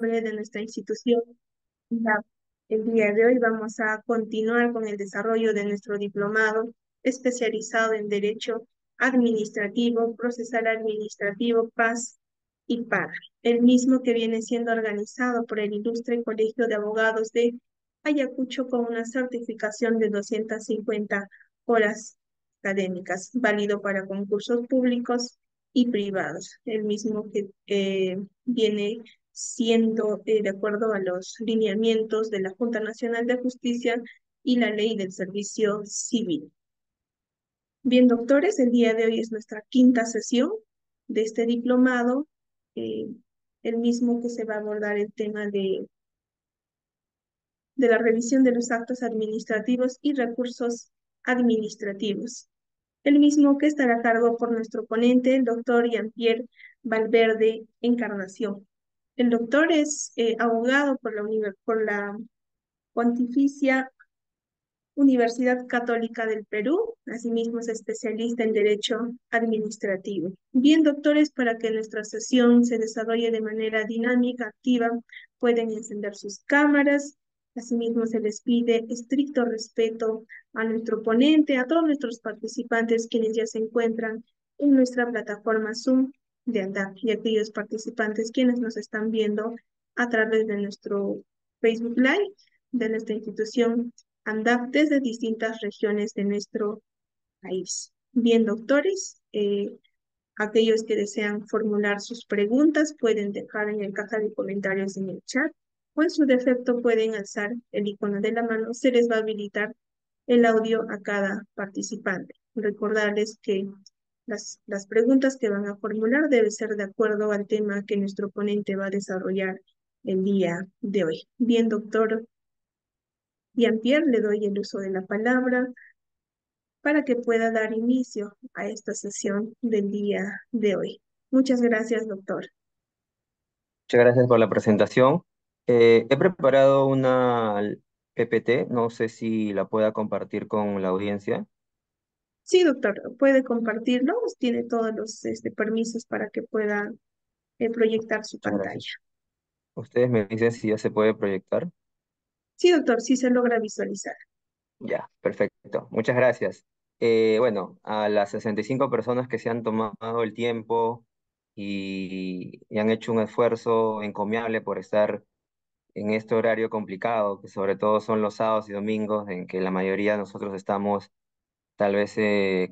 de nuestra institución. Ya, el día de hoy vamos a continuar con el desarrollo de nuestro diplomado especializado en Derecho Administrativo, Procesal Administrativo, Paz y Paga, el mismo que viene siendo organizado por el Ilustre Colegio de Abogados de Ayacucho con una certificación de 250 horas académicas, válido para concursos públicos y privados, el mismo que viene siendo de acuerdo a los lineamientos de la Junta Nacional de Justicia y la Ley del Servicio Civil. Bien, doctores, el día de hoy es nuestra quinta sesión de este diplomado, eh, el mismo que se va a abordar el tema de la revisión de los actos administrativos y recursos administrativos. El mismo que estará a cargo por nuestro ponente, el doctor Jean-Pierre Valverde Encarnación. El doctor es abogado por la Pontificia Universidad Católica del Perú, asimismo es especialista en Derecho Administrativo. Bien, doctores, para que nuestra sesión se desarrolle de manera dinámica, activa, pueden encender sus cámaras. Asimismo, se les pide estricto respeto a nuestro ponente, a todos nuestros participantes quienes ya se encuentran en nuestra plataforma Zoom de ANDAP y aquellos participantes quienes nos están viendo a través de nuestro Facebook Live de nuestra institución ANDAP desde distintas regiones de nuestro país. Bien, doctores, aquellos que desean formular sus preguntas pueden dejar en el caja de comentarios en el chat o en su defecto pueden alzar el icono de la mano. Se les va a habilitar el audio a cada participante. Recordarles que las preguntas que van a formular deben ser de acuerdo al tema que nuestro ponente va a desarrollar el día de hoy. Bien, doctor Jean-Pierre, le doy el uso de la palabra para que pueda dar inicio a esta sesión del día de hoy. Muchas gracias, doctor. Muchas gracias por la presentación. He preparado una PPT, no sé si la pueda compartir con la audiencia. Sí, doctor, puede compartirlo. Tiene todos los permisos para que pueda proyectar su Muchas pantalla. gracias. Ustedes me dicen si ya se puede proyectar. Sí, doctor, sí se logra visualizar. Ya, perfecto. Muchas gracias. Bueno, a las 65 personas que se han tomado el tiempo y han hecho un esfuerzo encomiable por estar en este horario complicado, que sobre todo son los sábados y domingos, en que la mayoría de nosotros estamos tal vez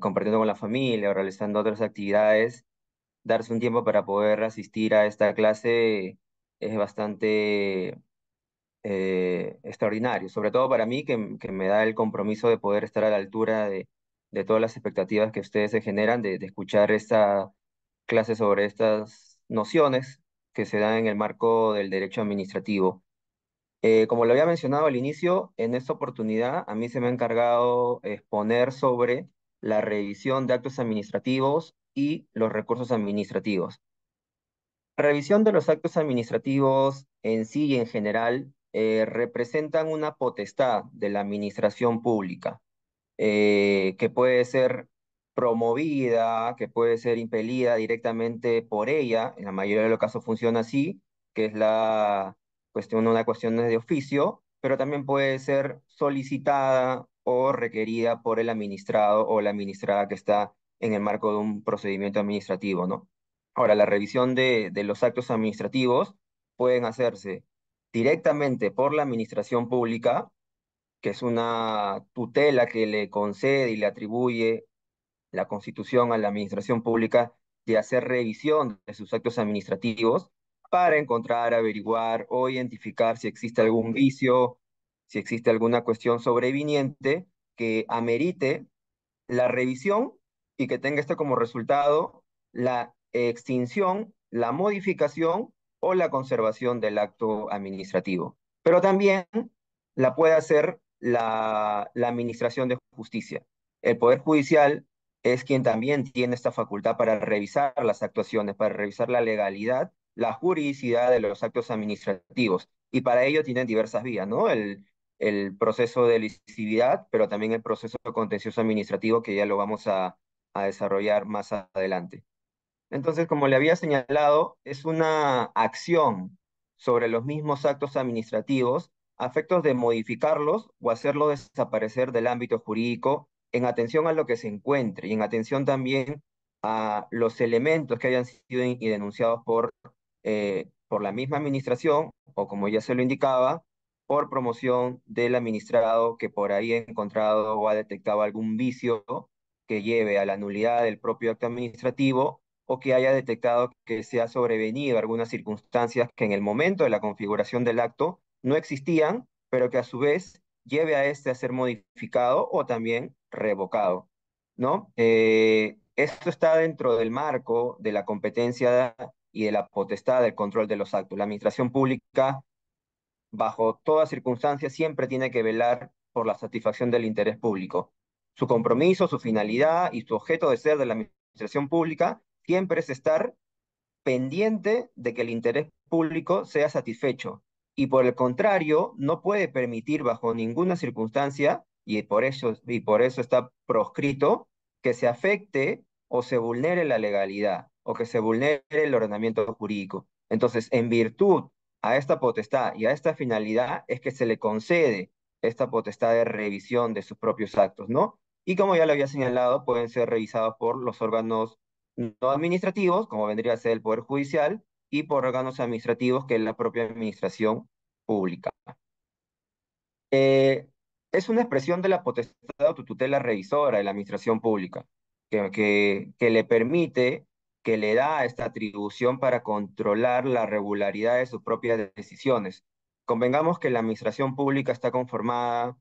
compartiendo con la familia o realizando otras actividades, darse un tiempo para poder asistir a esta clase es bastante extraordinario, sobre todo para mí que me da el compromiso de poder estar a la altura de todas las expectativas que ustedes se generan, de escuchar esta clase sobre estas nociones que se dan en el marco del derecho administrativo. Como lo había mencionado al inicio, en esta oportunidad a mí se me ha encargado exponer sobre la revisión de actos administrativos y los recursos administrativos. La revisión de los actos administrativos en sí y en general representan una potestad de la administración pública que puede ser promovida, que puede ser impelida directamente por ella, en la mayoría de los casos funciona así, que es una cuestión de oficio, pero también puede ser solicitada o requerida por el administrado o la administrada que está en el marco de un procedimiento administrativo, ¿no? Ahora, la revisión de los actos administrativos pueden hacerse directamente por la administración pública, que es una tutela que le concede y le atribuye la Constitución a la administración pública de hacer revisión de sus actos administrativos para encontrar, averiguar o identificar si existe algún vicio, si existe alguna cuestión sobreviniente que amerite la revisión y que tenga esto como resultado la extinción, la modificación o la conservación del acto administrativo. Pero también la puede hacer la Administración de Justicia. El Poder Judicial es quien también tiene esta facultad para revisar las actuaciones, para revisar la legalidad, la juridicidad de los actos administrativos. Y para ello tienen diversas vías, ¿no? El proceso de licividad, pero también el proceso contencioso administrativo que ya lo vamos a desarrollar más adelante. Entonces, como le había señalado, es una acción sobre los mismos actos administrativos a efectos de modificarlos o hacerlo desaparecer del ámbito jurídico en atención a lo que se encuentre y en atención también a los elementos que hayan sido y denunciados por la misma administración o, como ya se lo indicaba, por promoción del administrado que por ahí ha encontrado o ha detectado algún vicio que lleve a la nulidad del propio acto administrativo o que haya detectado que se ha sobrevenido algunas circunstancias que en el momento de la configuración del acto no existían, pero que a su vez lleve a este a ser modificado o también revocado, ¿no? Esto está dentro del marco de la competencia y de la potestad del control de los actos. La administración pública, bajo todas circunstancias, siempre tiene que velar por la satisfacción del interés público. Su compromiso, su finalidad y su objeto de ser de la administración pública siempre es estar pendiente de que el interés público sea satisfecho y por el contrario no puede permitir bajo ninguna circunstancia y por eso está proscrito que se afecte o se vulnere la legalidad o que se vulnere el ordenamiento jurídico. Entonces, en virtud a esta potestad y a esta finalidad es que se le concede esta potestad de revisión de sus propios actos, ¿no? Y como ya lo había señalado, pueden ser revisados por los órganos no administrativos, como vendría a ser el Poder Judicial, y por órganos administrativos, que es la propia administración pública. Eh, es una expresión de la potestad de autotutela revisora de la administración pública, que le permite, que le da esta atribución para controlar la regularidad de sus propias decisiones. Convengamos que la administración pública está conformada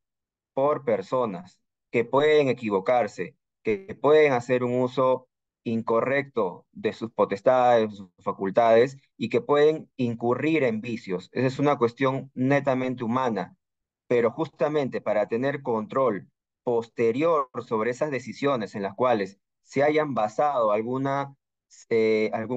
por personas que pueden equivocarse, que pueden hacer un uso incorrecto de sus potestades, de sus facultades y que pueden incurrir en vicios. Esa es una cuestión netamente humana, pero justamente para tener control posterior sobre esas decisiones en las cuales se hayan basado algún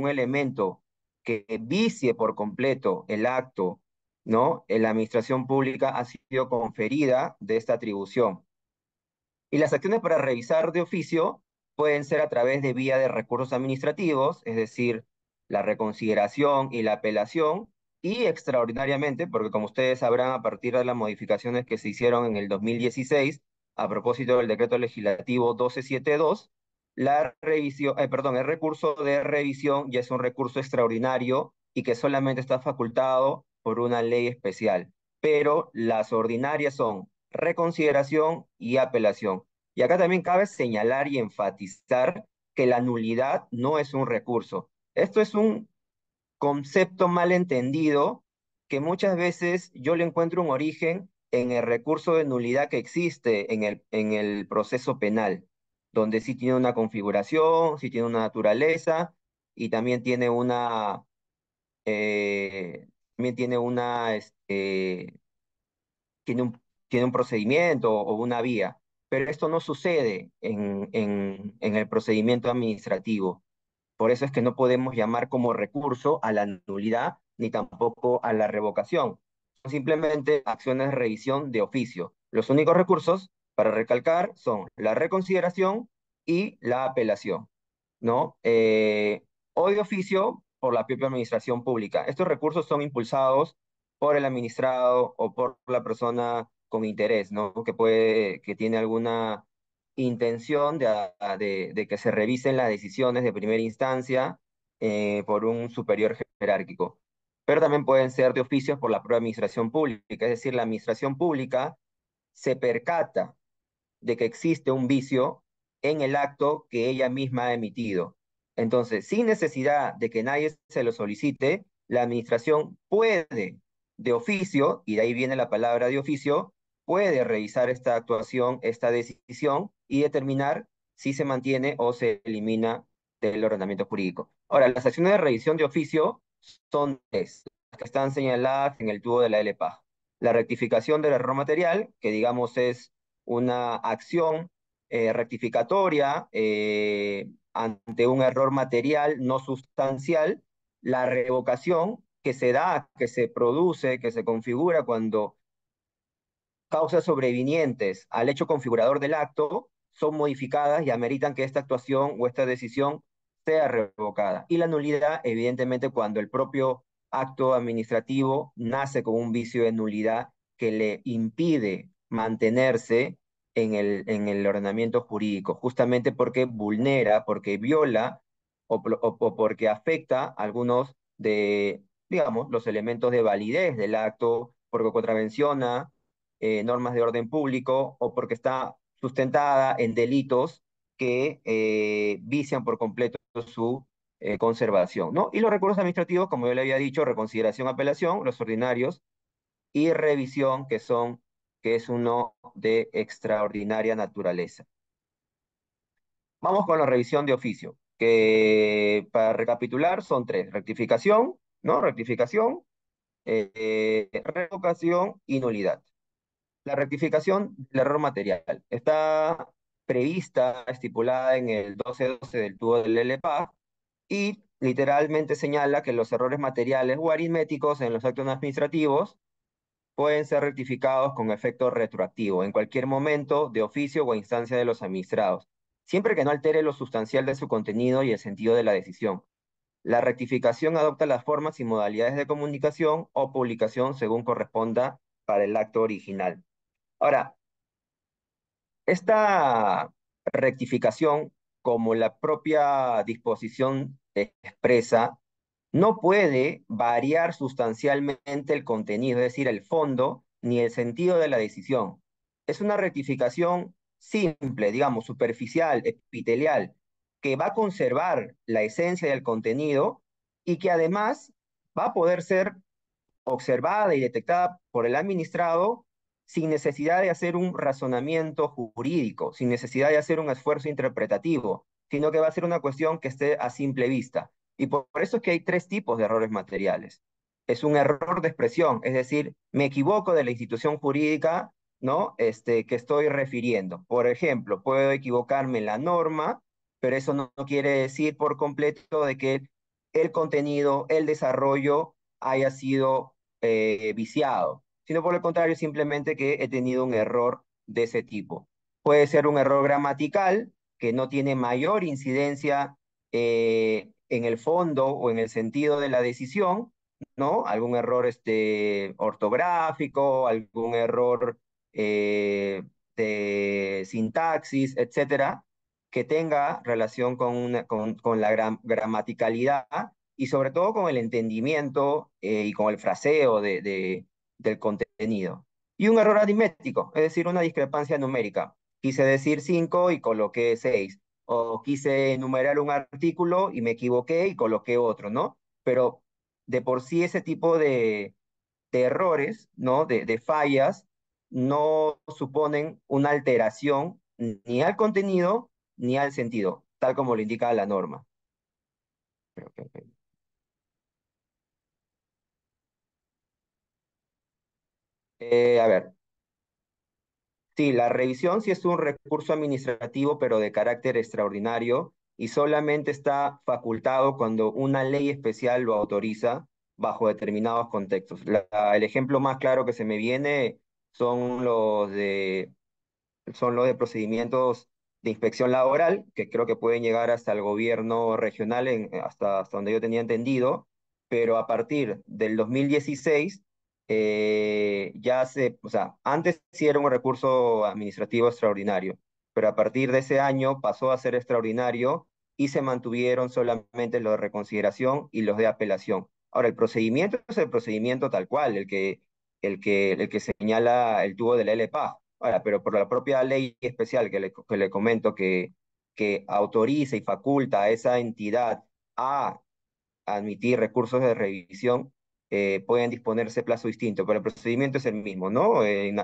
elemento que vicie por completo el acto, ¿no? La administración pública ha sido conferida de esta atribución. Y las acciones para revisar de oficio pueden ser a través de vía de recursos administrativos, es decir, la reconsideración y la apelación, y extraordinariamente, porque como ustedes sabrán, a partir de las modificaciones que se hicieron en el 2016, a propósito del decreto legislativo 1272, el recurso de revisión ya es un recurso extraordinario y que solamente está facultado por una ley especial. Pero las ordinarias son reconsideración y apelación. Y acá también cabe señalar y enfatizar que la nulidad no es un recurso. Esto es un concepto mal entendido que muchas veces yo le encuentro un origen en el recurso de nulidad que existe en el proceso penal, donde sí tiene una configuración, sí tiene una naturaleza y eh, también tiene tiene un procedimiento o una vía, pero esto no sucede en el procedimiento administrativo. Por eso es que no podemos llamar como recurso a la nulidad ni tampoco a la revocación. Son simplemente acciones de revisión de oficio. Los únicos recursos, para recalcar, son la reconsideración y la apelación, ¿no? O de oficio por la propia administración pública. Estos recursos son impulsados por el administrado o por la persona con interés, ¿no? Que tiene alguna intención de que se revisen las decisiones de primera instancia por un superior jerárquico. Pero también pueden ser de oficios por la propia administración pública, es decir, la administración pública se percata de que existe un vicio en el acto que ella misma ha emitido. Entonces, sin necesidad de que nadie se lo solicite, la administración puede, de oficio, y de ahí viene la palabra de oficio, puede revisar esta actuación, esta decisión y determinar si se mantiene o se elimina del ordenamiento jurídico. Ahora, las acciones de revisión de oficio son tres, las que están señaladas en el tubo de la LPAG. La rectificación del error material, que digamos es una acción rectificatoria ante un error material no sustancial, la revocación que se da, que se produce, que se configura cuando causas sobrevinientes al hecho configurador del acto son modificadas y ameritan que esta actuación o esta decisión sea revocada. Y la nulidad, evidentemente, cuando el propio acto administrativo nace con un vicio de nulidad que le impide mantenerse en el ordenamiento jurídico, justamente porque vulnera, porque viola o porque afecta algunos de, digamos, los elementos de validez del acto, porque contravenciona normas de orden público o porque está sustentada en delitos que vician por completo su conservación, ¿no? Y los recursos administrativos, como yo le había dicho, reconsideración, apelación, los ordinarios, y revisión, que es uno de extraordinaria naturaleza. Vamos con la revisión de oficio, que para recapitular son tres: rectificación, ¿no? Rectificación, revocación y nulidad. La rectificación del error material está prevista, estipulada en el 12.12 del tubo del LPA, y literalmente señala que los errores materiales o aritméticos en los actos administrativos pueden ser rectificados con efecto retroactivo en cualquier momento de oficio o instancia de los administrados, siempre que no altere lo sustancial de su contenido y el sentido de la decisión. La rectificación adopta las formas y modalidades de comunicación o publicación según corresponda para el acto original. Ahora, esta rectificación, como la propia disposición expresa, no puede variar sustancialmente el contenido, es decir, el fondo ni el sentido de la decisión. Es una rectificación simple, digamos, superficial, epitelial, que va a conservar la esencia del contenido y que además va a poder ser observada y detectada por el administrado sin necesidad de hacer un razonamiento jurídico, sin necesidad de hacer un esfuerzo interpretativo, sino que va a ser una cuestión que esté a simple vista. Y por eso es que hay tres tipos de errores materiales. Es un error de expresión, es decir, me equivoco de la institución jurídica, ¿no? Que estoy refiriendo. Por ejemplo, puedo equivocarme en la norma, pero eso no quiere decir por completo de que el contenido, el desarrollo haya sido viciado, sino por el contrario, simplemente que he tenido un error de ese tipo. Puede ser un error gramatical que no tiene mayor incidencia en el fondo o en el sentido de la decisión, ¿no? Algún error ortográfico, algún error de sintaxis, etcétera, que tenga relación con la gramaticalidad y sobre todo con el entendimiento y con el fraseo del contenido. Y un error aritmético, es decir, una discrepancia numérica. Quise decir 5 y coloqué 6, o quise enumerar un artículo y me equivoqué y coloqué otro, ¿no? Pero de por sí ese tipo de errores, ¿no? De fallas, no suponen una alteración ni al contenido ni al sentido, tal como lo indica la norma. A ver, sí, la revisión sí es un recurso administrativo, pero de carácter extraordinario y solamente está facultado cuando una ley especial lo autoriza bajo determinados contextos. El ejemplo más claro que se me viene son son los de procedimientos de inspección laboral, que creo que pueden llegar hasta el gobierno regional, hasta donde yo tenía entendido, pero a partir del 2016 o sea, antes sí era un recurso administrativo extraordinario, pero a partir de ese año pasó a ser extraordinario y se mantuvieron solamente los de reconsideración y los de apelación. Ahora, el procedimiento es el procedimiento tal cual, el que señala el tubo de la LPA. Ahora, pero por la propia ley especial que le comento que autoriza y faculta a esa entidad a admitir recursos de revisión, pueden disponerse plazo distinto, pero el procedimiento es el mismo, ¿no? En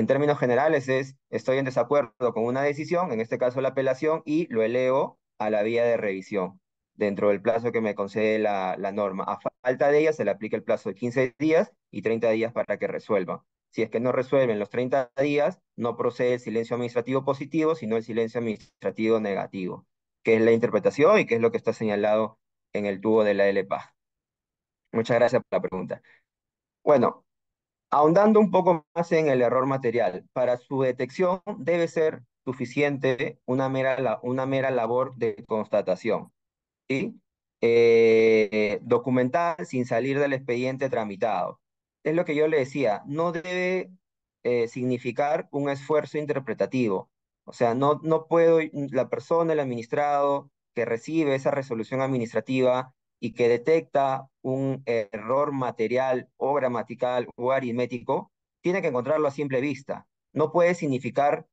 términos generales estoy en desacuerdo con una decisión, en este caso la apelación, y lo elevo a la vía de revisión dentro del plazo que me concede la norma. A falta de ella se le aplica el plazo de 15 días y 30 días para que resuelvan. Si es que no resuelven los 30 días, no procede el silencio administrativo positivo, sino el silencio administrativo negativo, que es la interpretación y que es lo que está señalado en el tubo de la LPA. Muchas gracias por la pregunta. Bueno, ahondando un poco más en el error material, para su detección debe ser suficiente una mera labor de constatación, ¿sí? documental sin salir del expediente tramitado. Es lo que yo le decía, no debe significar un esfuerzo interpretativo. O sea, no puedo, la persona, el administrado que recibe esa resolución administrativa y que detecta un error material o gramatical o aritmético, tiene que encontrarlo a simple vista. No puede significar,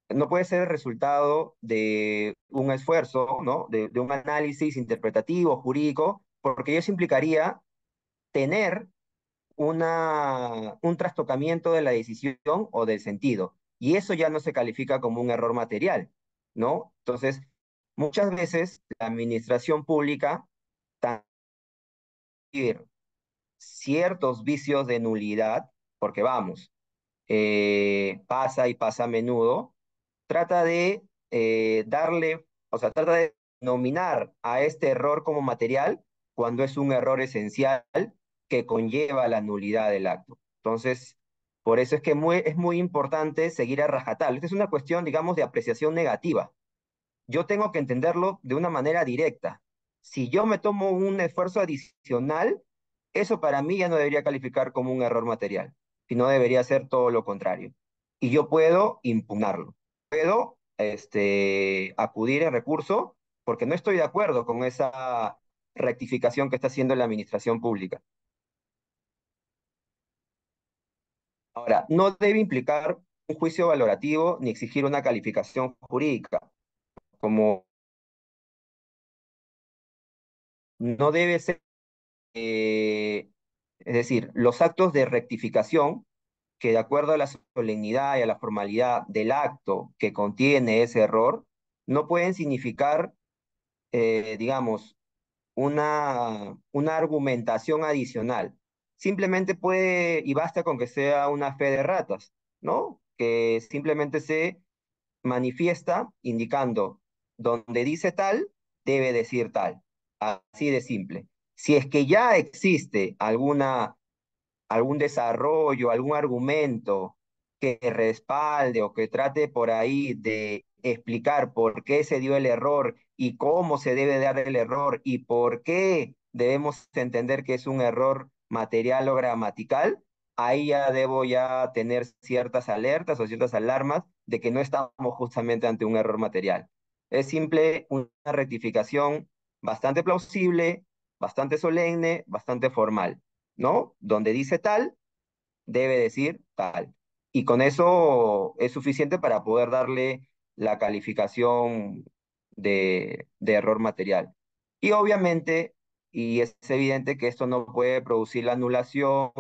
no puede ser el resultado de un esfuerzo, ¿no? De un análisis interpretativo, jurídico, porque eso implicaría tener un trastocamiento de la decisión o del sentido. Y eso ya no se califica como un error material, ¿no? Entonces, muchas veces la administración pública también ciertos vicios de nulidad, porque vamos, pasa y pasa a menudo, trata de darle, o sea, trata de nominar a este error como material cuando es un error esencial que conlleva la nulidad del acto. Entonces, por eso es que es muy importante seguir a rajatabla. Esta es una cuestión, digamos, de apreciación negativa. Yo tengo que entenderlo de una manera directa. Si yo me tomo un esfuerzo adicional, eso para mí ya no debería calificar como un error material, sino debería ser todo lo contrario. Y yo puedo impugnarlo. Puedo acudir en recurso porque no estoy de acuerdo con esa rectificación que está haciendo la administración pública. Ahora, no debe implicar un juicio valorativo ni exigir una calificación jurídica, como no debe ser, es decir, los actos de rectificación que de acuerdo a la solemnidad y a la formalidad del acto que contiene ese error, no pueden significar, digamos, una argumentación adicional. Simplemente puede, y basta con que sea una fe de ratas, ¿no? Que simplemente se manifiesta indicando donde dice tal, debe decir tal. Así de simple. Si es que ya existe algún desarrollo, algún argumento que respalde o que trate por ahí de explicar por qué se dio el error y cómo se debe dar el error y por qué debemos entender que es un error material o gramatical, ahí ya debo ya tener ciertas alertas o ciertas alarmas de que no estamos justamente ante un error material. Es simple una rectificación bastante plausible, bastante solemne, bastante formal. ¿No? Donde dice tal, debe decir tal. Y con eso es suficiente para poder darle la calificación de error material. Y obviamente, y es evidente que esto no puede producir la anulación,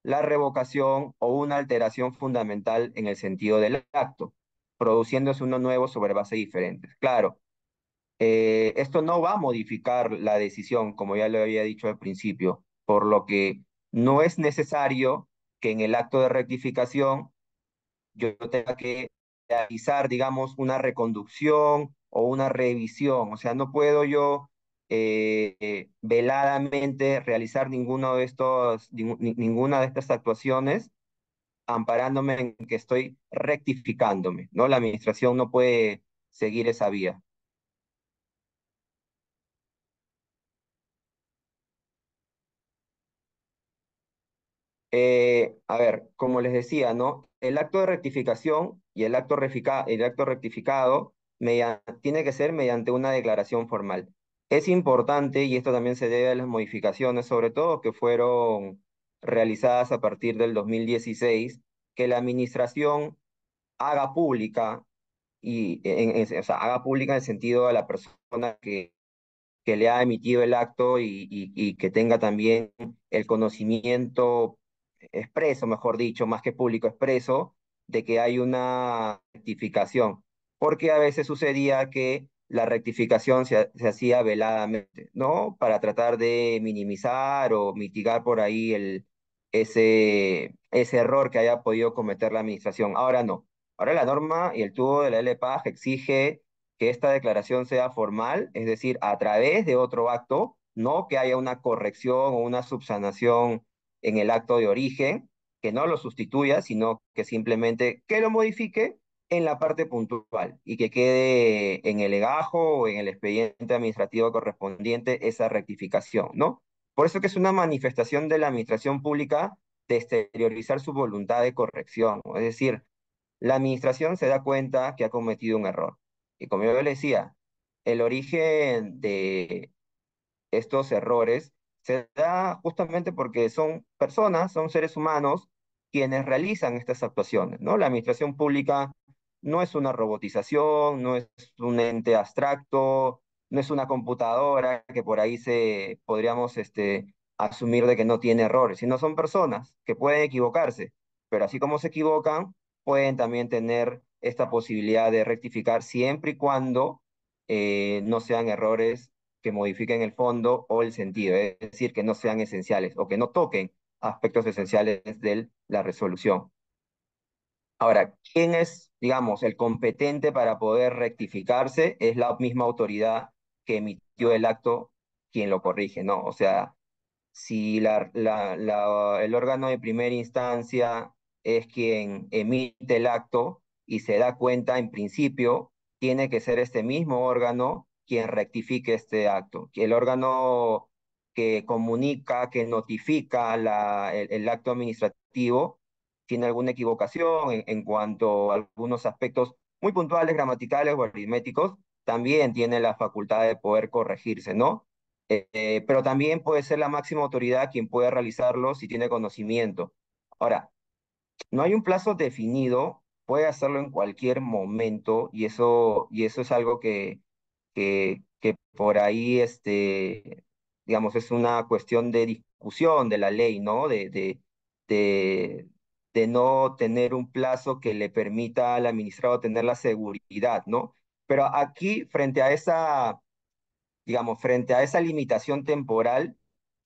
la revocación o una alteración fundamental en el sentido del acto, produciéndose uno nuevo sobre bases diferentes. Claro, esto no va a modificar la decisión, como ya lo había dicho al principio, por lo que no es necesario que en el acto de rectificación yo tenga que realizar, digamos, una reconducción o una revisión. O sea, no puedo yo veladamente realizar ninguna de estas actuaciones amparándome en que estoy rectificándome, ¿no? La administración no puede seguir esa vía. A ver, como les decía, ¿no? El acto de rectificación y el acto rectificado tiene que ser mediante una declaración formal. Es importante, y esto también se debe a las modificaciones, sobre todo que fueron realizadas a partir del 2016, que la administración haga pública, o sea, haga pública en el sentido de la persona que le ha emitido el acto y que tenga también el conocimiento expreso, mejor dicho, más que público expreso, de que hay una rectificación, porque a veces sucedía que la rectificación se hacía veladamente, ¿no? Para tratar de minimizar o mitigar por ahí ese error que haya podido cometer la administración. Ahora no. Ahora la norma y el tubo de la LPAJ exige que esta declaración sea formal, es decir, a través de otro acto, no que haya una corrección o una subsanación en el acto de origen, que no lo sustituya, sino que simplemente que lo modifique en la parte puntual y que quede en el legajo o en el expediente administrativo correspondiente esa rectificación, ¿no? Por eso que es una manifestación de la administración pública de exteriorizar su voluntad de corrección, ¿no? Es decir, la administración se da cuenta que ha cometido un error. Y como yo le decía, el origen de estos errores se da justamente porque son personas, son seres humanos quienes realizan estas actuaciones, ¿no? La administración pública no es una robotización, no es un ente abstracto, no es una computadora que por ahí podríamos asumir de que no tiene errores, sino son personas que pueden equivocarse, pero así como se equivocan, pueden también tener esta posibilidad de rectificar siempre y cuando no sean errores que modifiquen el fondo o el sentido, es decir, que no sean esenciales o que no toquen aspectos esenciales de la resolución. Ahora, ¿quién es, digamos, el competente para poder rectificarse? Es la misma autoridad que emitió el acto quien lo corrige, ¿no? O sea, si el órgano de primera instancia es quien emite el acto y se da cuenta, en principio, tiene que ser este mismo órgano quien rectifique este acto. El órgano que comunica, que notifica el acto administrativo, tiene alguna equivocación en cuanto a algunos aspectos muy puntuales, gramaticales o aritméticos, también tiene la facultad de poder corregirse, ¿no? Pero también puede ser la máxima autoridad quien puede realizarlo si tiene conocimiento. Ahora, no hay un plazo definido, puede hacerlo en cualquier momento y eso es algo que por ahí, digamos, es una cuestión de discusión de la ley, ¿no? De, de no tener un plazo que le permita al administrado tener la seguridad, ¿no? Pero aquí, frente a esa limitación temporal,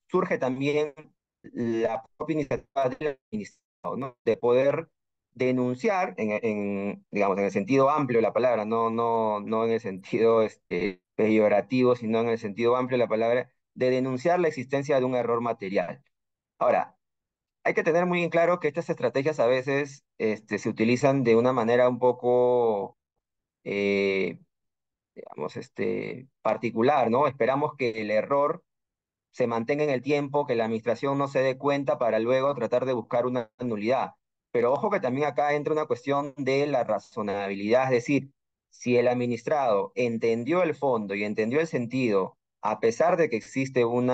surge también la propia iniciativa del administrado, ¿no? De poder denunciar, digamos, en el sentido amplio de la palabra, no en el sentido peyorativo, sino en el sentido amplio de la palabra, de denunciar la existencia de un error material. Ahora, hay que tener muy en claro que estas estrategias a veces se utilizan de una manera un poco eh, digamos, particular, ¿no? Esperamos que el error se mantenga en el tiempo, que la administración no se dé cuenta para luego tratar de buscar una nulidad. Pero ojo que también acá entra una cuestión de la razonabilidad, es decir, si el administrado entendió el fondo y entendió el sentido, a pesar de que existe un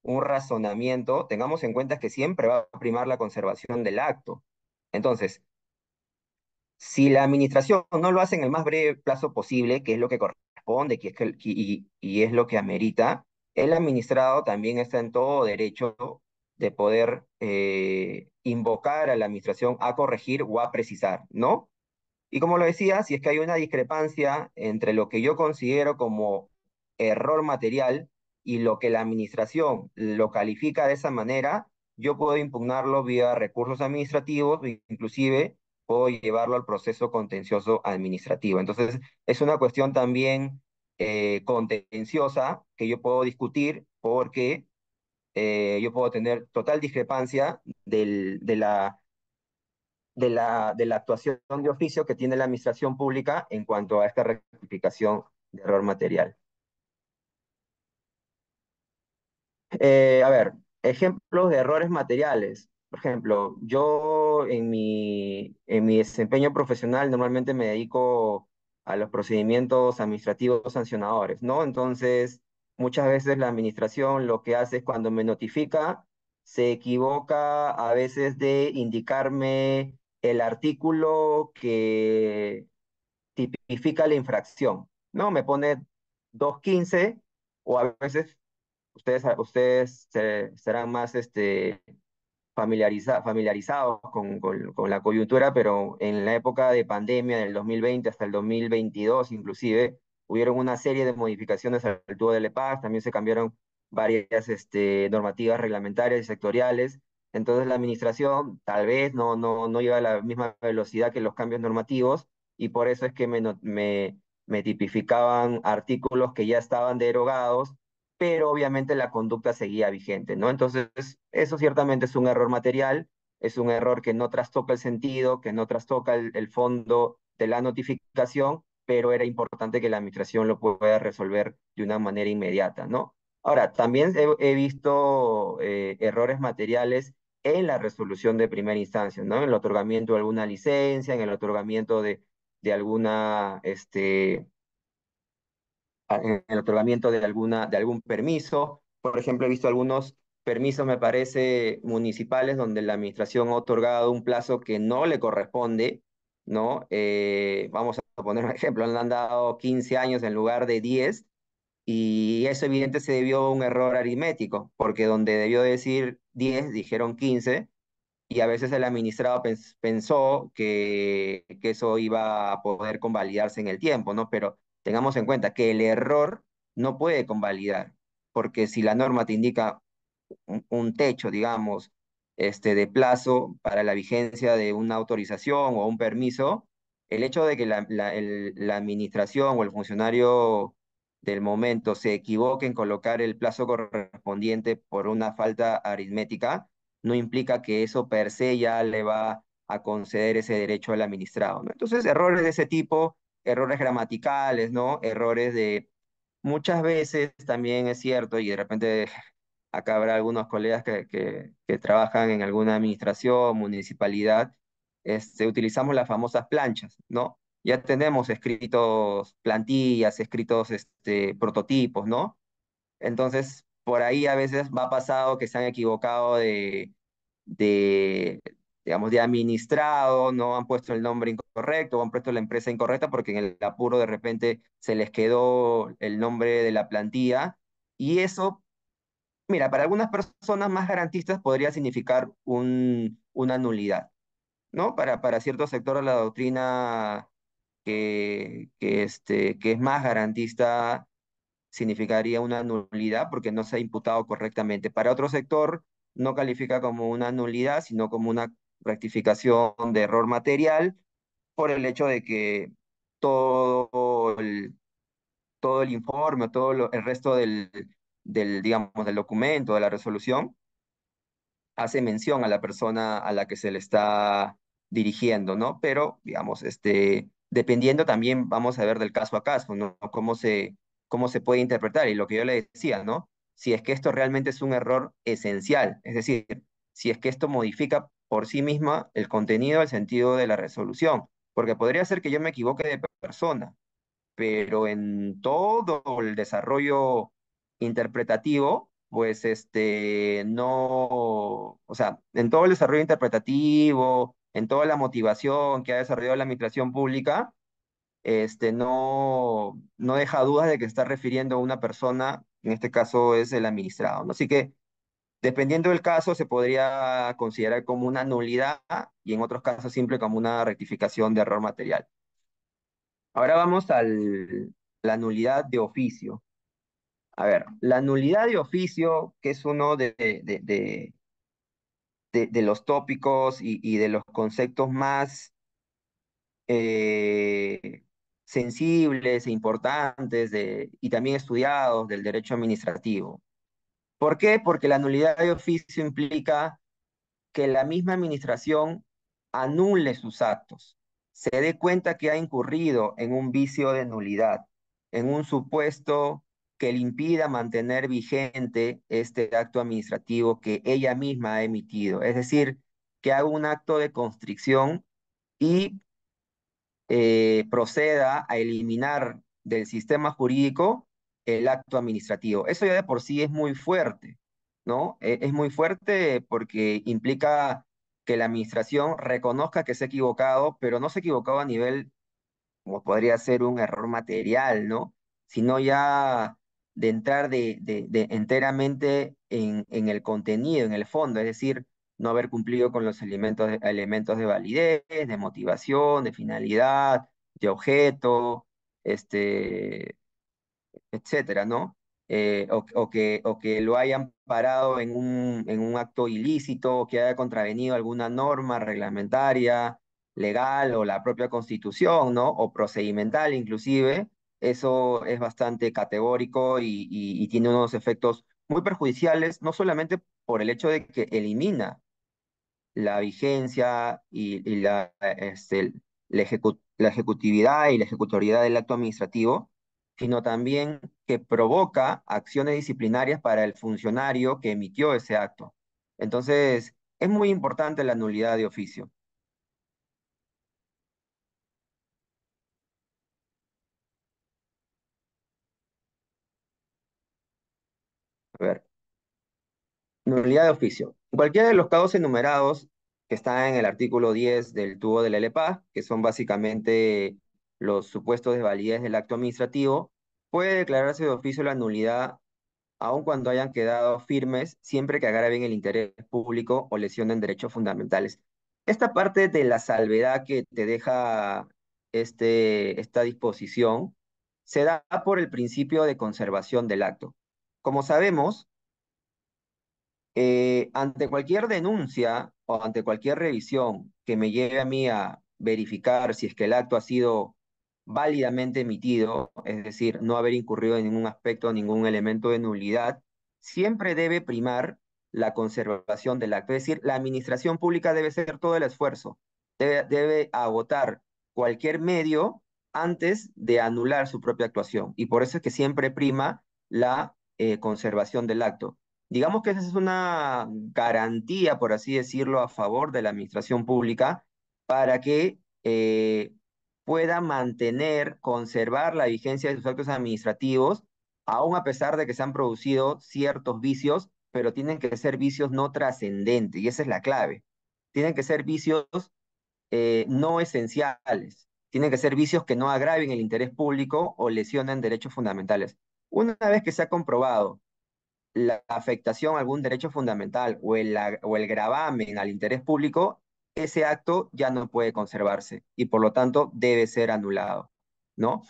razonamiento, tengamos en cuenta que siempre va a primar la conservación del acto. Entonces, si la administración no lo hace en el más breve plazo posible, que es lo que corresponde y es lo que amerita, el administrado también está en todo derecho de poder invocar a la administración a corregir o a precisar, ¿no? Y como lo decía, si es que hay una discrepancia entre lo que yo considero como error material y lo que la administración lo califica de esa manera, yo puedo impugnarlo vía recursos administrativos, inclusive puedo llevarlo al proceso contencioso administrativo. Entonces, es una cuestión también contenciosa que yo puedo discutir porque yo puedo tener total discrepancia de la actuación de oficio que tiene la administración pública en cuanto a esta rectificación de error material. A ver, ejemplos de errores materiales. Por ejemplo, yo en mi desempeño profesional normalmente me dedico a los procedimientos administrativos sancionadores, ¿no? Entonces, muchas veces la administración lo que hace es cuando me notifica, se equivoca a veces de indicarme el artículo que tipifica la infracción, ¿no? Me pone 215 o a veces ustedes serán más familiarizados con la coyuntura, pero en la época de pandemia del 2020 hasta el 2022 inclusive, hubieron una serie de modificaciones al tubo de LEPAS, también se cambiaron varias normativas reglamentarias y sectoriales. Entonces la administración tal vez no lleva a la misma velocidad que los cambios normativos y por eso es que me tipificaban artículos que ya estaban derogados, pero obviamente la conducta seguía vigente, ¿no? Entonces, eso ciertamente es un error material es un error que no trastoca el sentido, que no trastoca el fondo de la notificación, pero era importante que la administración lo pueda resolver de una manera inmediata, ¿no? Ahora, también he visto errores materiales en la resolución de primera instancia, ¿no? En el otorgamiento de alguna licencia, en el otorgamiento de alguna, en el otorgamiento de algún permiso. Por ejemplo, he visto algunos permisos, me parece, municipales donde la administración ha otorgado un plazo que no le corresponde, ¿no? Vamos a poner un ejemplo, le han dado 15 años en lugar de 10 y eso evidente se debió a un error aritmético, porque donde debió decir 10 dijeron 15 y a veces el administrado pensó que eso iba a poder convalidarse en el tiempo, ¿no? Pero tengamos en cuenta que el error no puede convalidar, porque si la norma te indica un techo, digamos, de plazo para la vigencia de una autorización o un permiso, el hecho de que la administración o el funcionario del momento se equivoque en colocar el plazo correspondiente por una falta aritmética, no implica que eso per se ya le va a conceder ese derecho al administrado, ¿no? Entonces, errores de ese tipo, errores gramaticales, ¿no? Errores de muchas veces también es cierto, y de repente acá habrá algunos colegas que trabajan en alguna administración, municipalidad, utilizamos las famosas planchas, ¿no? Ya tenemos escritos plantillas, escritos prototipos, ¿no? Entonces, por ahí a veces va pasado que se han equivocado de, digamos, de administrado, no han puesto el nombre incorrecto o han puesto la empresa incorrecta porque en el apuro de repente se les quedó el nombre de la plantilla y eso, mira, para algunas personas más garantistas podría significar una nulidad, ¿no? Para cierto sector de la doctrina que es más garantista significaría una nulidad porque no se ha imputado correctamente. Para otro sector no califica como una nulidad, sino como una rectificación de error material por el hecho de que todo el, todo el informe, el resto digamos, del documento, de la resolución, hace mención a la persona a la que se le está dirigiendo, ¿no? Pero, digamos, dependiendo también, vamos a ver del caso a caso, ¿no? Cómo se puede interpretar. Y lo que yo le decía, ¿no? Si es que esto realmente es un error esencial, es decir, si es que esto modifica por sí misma el contenido, el sentido de la resolución, porque podría ser que yo me equivoque de persona, pero en todo el desarrollo interpretativo, pues no, o sea, en todo el desarrollo interpretativo, en toda la motivación que ha desarrollado la administración pública, no deja dudas de que se está refiriendo a una persona, en este caso es el administrado, ¿no? Así que, dependiendo del caso, se podría considerar como una nulidad y en otros casos simple como una rectificación de error material. Ahora vamos a la nulidad de oficio. A ver, la nulidad de oficio, que es uno de los tópicos y de los conceptos más eh, sensibles e importantes y también estudiados del derecho administrativo. ¿Por qué? Porque la nulidad de oficio implica que la misma administración anule sus actos, se dé cuenta que ha incurrido en un vicio de nulidad, en un supuesto que le impida mantener vigente este acto administrativo que ella misma ha emitido. Es decir, que haga un acto de constricción y proceda a eliminar del sistema jurídico el acto administrativo. Eso ya de por sí es muy fuerte, ¿no? Es muy fuerte porque implica que la administración reconozca que se ha equivocado, pero no se ha equivocado a nivel como podría ser un error material, ¿no? Sino ya de entrar de enteramente en el contenido, en el fondo, es decir, no haber cumplido con los elementos de validez, de motivación, de finalidad, de objeto, este, etcétera, ¿no? O que lo hayan parado en un acto ilícito, o que haya contravenido alguna norma reglamentaria, legal o la propia constitución, ¿no? O procedimental inclusive, eso es bastante categórico y tiene unos efectos muy perjudiciales, no solamente por el hecho de que elimina la vigencia y la ejecutividad y la ejecutoriedad del acto administrativo, sino también que provoca acciones disciplinarias para el funcionario que emitió ese acto. Entonces, es muy importante la nulidad de oficio. A ver, nulidad de oficio. Cualquiera de los casos enumerados que están en el artículo 10 del tubo de la LPA, que son básicamente los supuestos de validez del acto administrativo, puede declararse de oficio la nulidad aun cuando hayan quedado firmes, siempre que agraven el interés público o lesionen derechos fundamentales. Esta parte de la salvedad que te deja esta disposición se da por el principio de conservación del acto. Como sabemos, ante cualquier denuncia o ante cualquier revisión que me lleve a mí a verificar si es que el acto ha sido válidamente emitido, es decir, no haber incurrido en ningún aspecto, ningún elemento de nulidad, siempre debe primar la conservación del acto. Es decir, la administración pública debe hacer todo el esfuerzo, debe agotar cualquier medio antes de anular su propia actuación. Y por eso es que siempre prima la conservación del acto. Digamos que esa es una garantía, por así decirlo, a favor de la administración pública para que pueda mantener, conservar la vigencia de sus actos administrativos, aun a pesar de que se han producido ciertos vicios, pero tienen que ser vicios no trascendentes, y esa es la clave. Tienen que ser vicios no esenciales, tienen que ser vicios que no agraven el interés público o lesionen derechos fundamentales. Una vez que se ha comprobado la afectación a algún derecho fundamental o el gravamen al interés público, ese acto ya no puede conservarse y por lo tanto debe ser anulado, ¿no?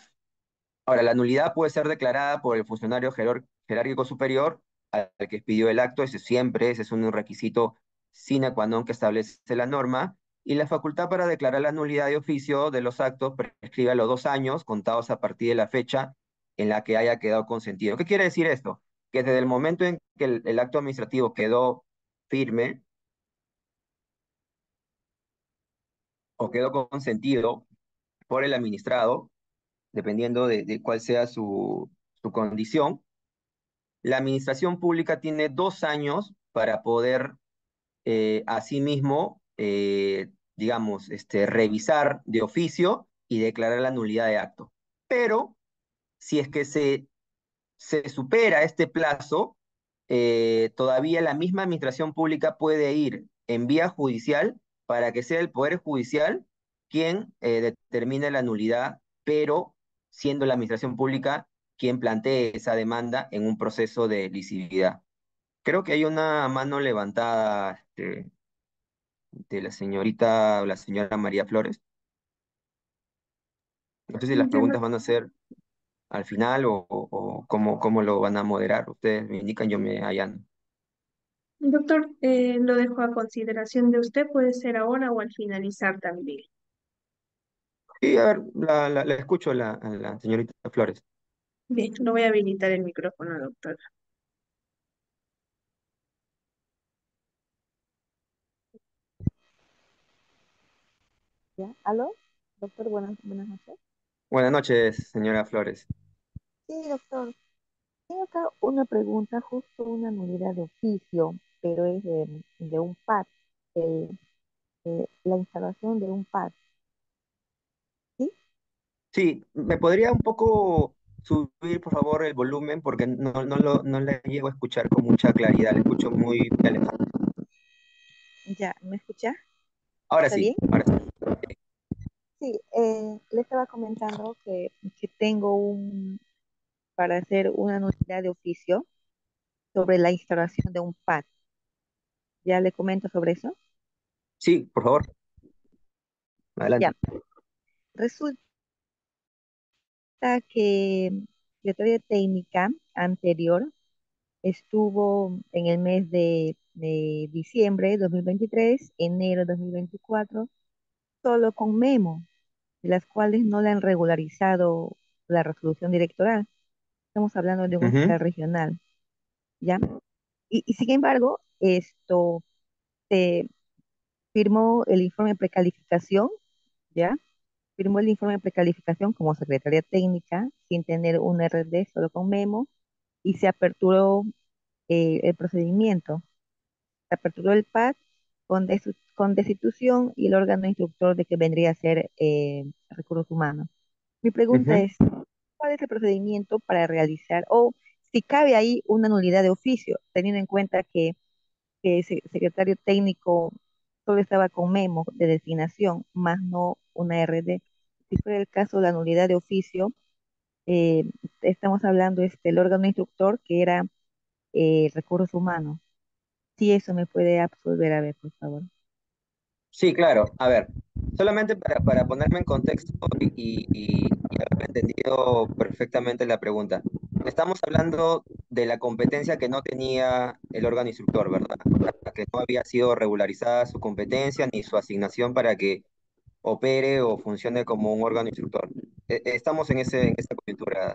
Ahora, la nulidad puede ser declarada por el funcionario jerárquico superior al que expidió el acto, ese es un requisito sine qua non que establece la norma, y la facultad para declarar la nulidad de oficio de los actos prescribe a los 2 años contados a partir de la fecha en la que haya quedado consentido. ¿Qué quiere decir esto? Que desde el momento en que el acto administrativo quedó firme o quedó consentido por el administrado, dependiendo de cuál sea su condición, la administración pública tiene 2 años para poder asimismo, digamos, revisar de oficio y declarar la nulidad de acto. Pero si es que se supera este plazo, todavía la misma administración pública puede ir en vía judicial para que sea el Poder Judicial quien determine la nulidad, pero siendo la administración pública quien plantee esa demanda en un proceso de licividad. Creo que hay una mano levantada de la señorita o la señora María Flores. No sé si las Entiendo. preguntas van a ser al final o cómo lo van a moderar. Ustedes me indican, yo me allano. Doctor, lo dejo a consideración de usted, puede ser ahora o al finalizar también. Y a ver, la escucho a la señorita Flores. Bien, lo voy a habilitar el micrófono, doctor. ¿Ya? ¿Aló? Doctor, buenas noches. Buenas noches, señora Flores. Sí, doctor. Tengo acá una pregunta, justo una nulidad de oficio, pero es de un pad, el- la instalación de un pad, ¿sí? Sí, ¿me podría un poco subir, por favor, el volumen? Porque no le llego a escuchar con mucha claridad, le escucho muy alejado. Ya, ¿me escucha? Ahora ¿Está sí, bien? ahora sí. Sí, le estaba comentando que tengo para hacer una nulidad de oficio sobre la instalación de un pad. ¿Ya le comento sobre eso? Sí, por favor, Ya, adelante. resulta que la teoría técnica anterior estuvo en el mes de diciembre de 2023, enero de 2024, solo con memo, de las cuales no le han regularizado la resolución directoral. Estamos hablando de un Ujú. hospital regional, ¿ya? Y sin embargo, firmó el informe de precalificación, ¿ya? Firmó el informe de precalificación como secretaria técnica, sin tener un RD, solo con memo, y se aperturó el procedimiento. Se aperturó el PAD con destitución y el órgano instructor de que vendría a ser recursos humanos. Mi pregunta Ujú. es, ¿cuál es el procedimiento para realizar, o si cabe ahí una nulidad de oficio, teniendo en cuenta que ese secretario técnico solo estaba con memo de designación, más no una RD? Si fuera el caso, la nulidad de oficio, eh, estamos hablando el órgano instructor que era recursos humanos. Si eso me puede absolver, a ver, por favor. Sí, claro. A ver, solamente para ponerme en contexto y haber entendido perfectamente la pregunta. Estamos hablando de la competencia que no tenía el órgano instructor, ¿verdad? O sea, que no había sido regularizada su competencia ni su asignación para que opere o funcione como un órgano instructor. Estamos en esa coyuntura.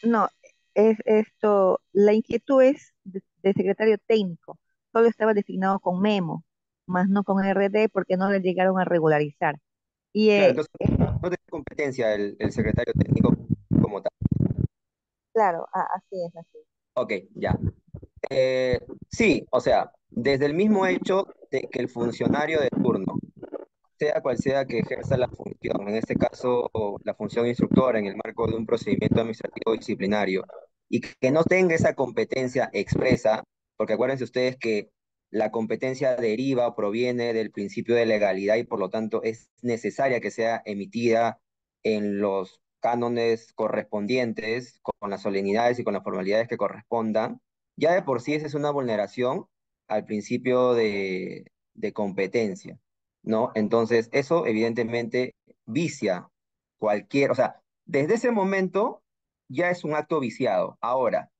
No, es esto, la inquietud es de secretario técnico. Solo estaba designado con memo, más no con RD porque no le llegaron a regularizar. Y Claro, entonces no tiene competencia el secretario técnico como tal. claro, así es, así es. Ok, ya. Sí, o sea, desde el mismo hecho de que el funcionario de turno, sea cual sea que ejerza la función, en este caso la función instructora en el marco de un procedimiento administrativo disciplinario, y que no tenga esa competencia expresa, porque acuérdense ustedes que la competencia deriva o proviene del principio de legalidad y por lo tanto es necesaria que sea emitida en los cánones correspondientes, con las solemnidades y con las formalidades que correspondan. Ya de por sí esa es una vulneración al principio de competencia, ¿no? Entonces, eso evidentemente vicia cualquier, o sea, desde ese momento ya es un acto viciado. Ahora,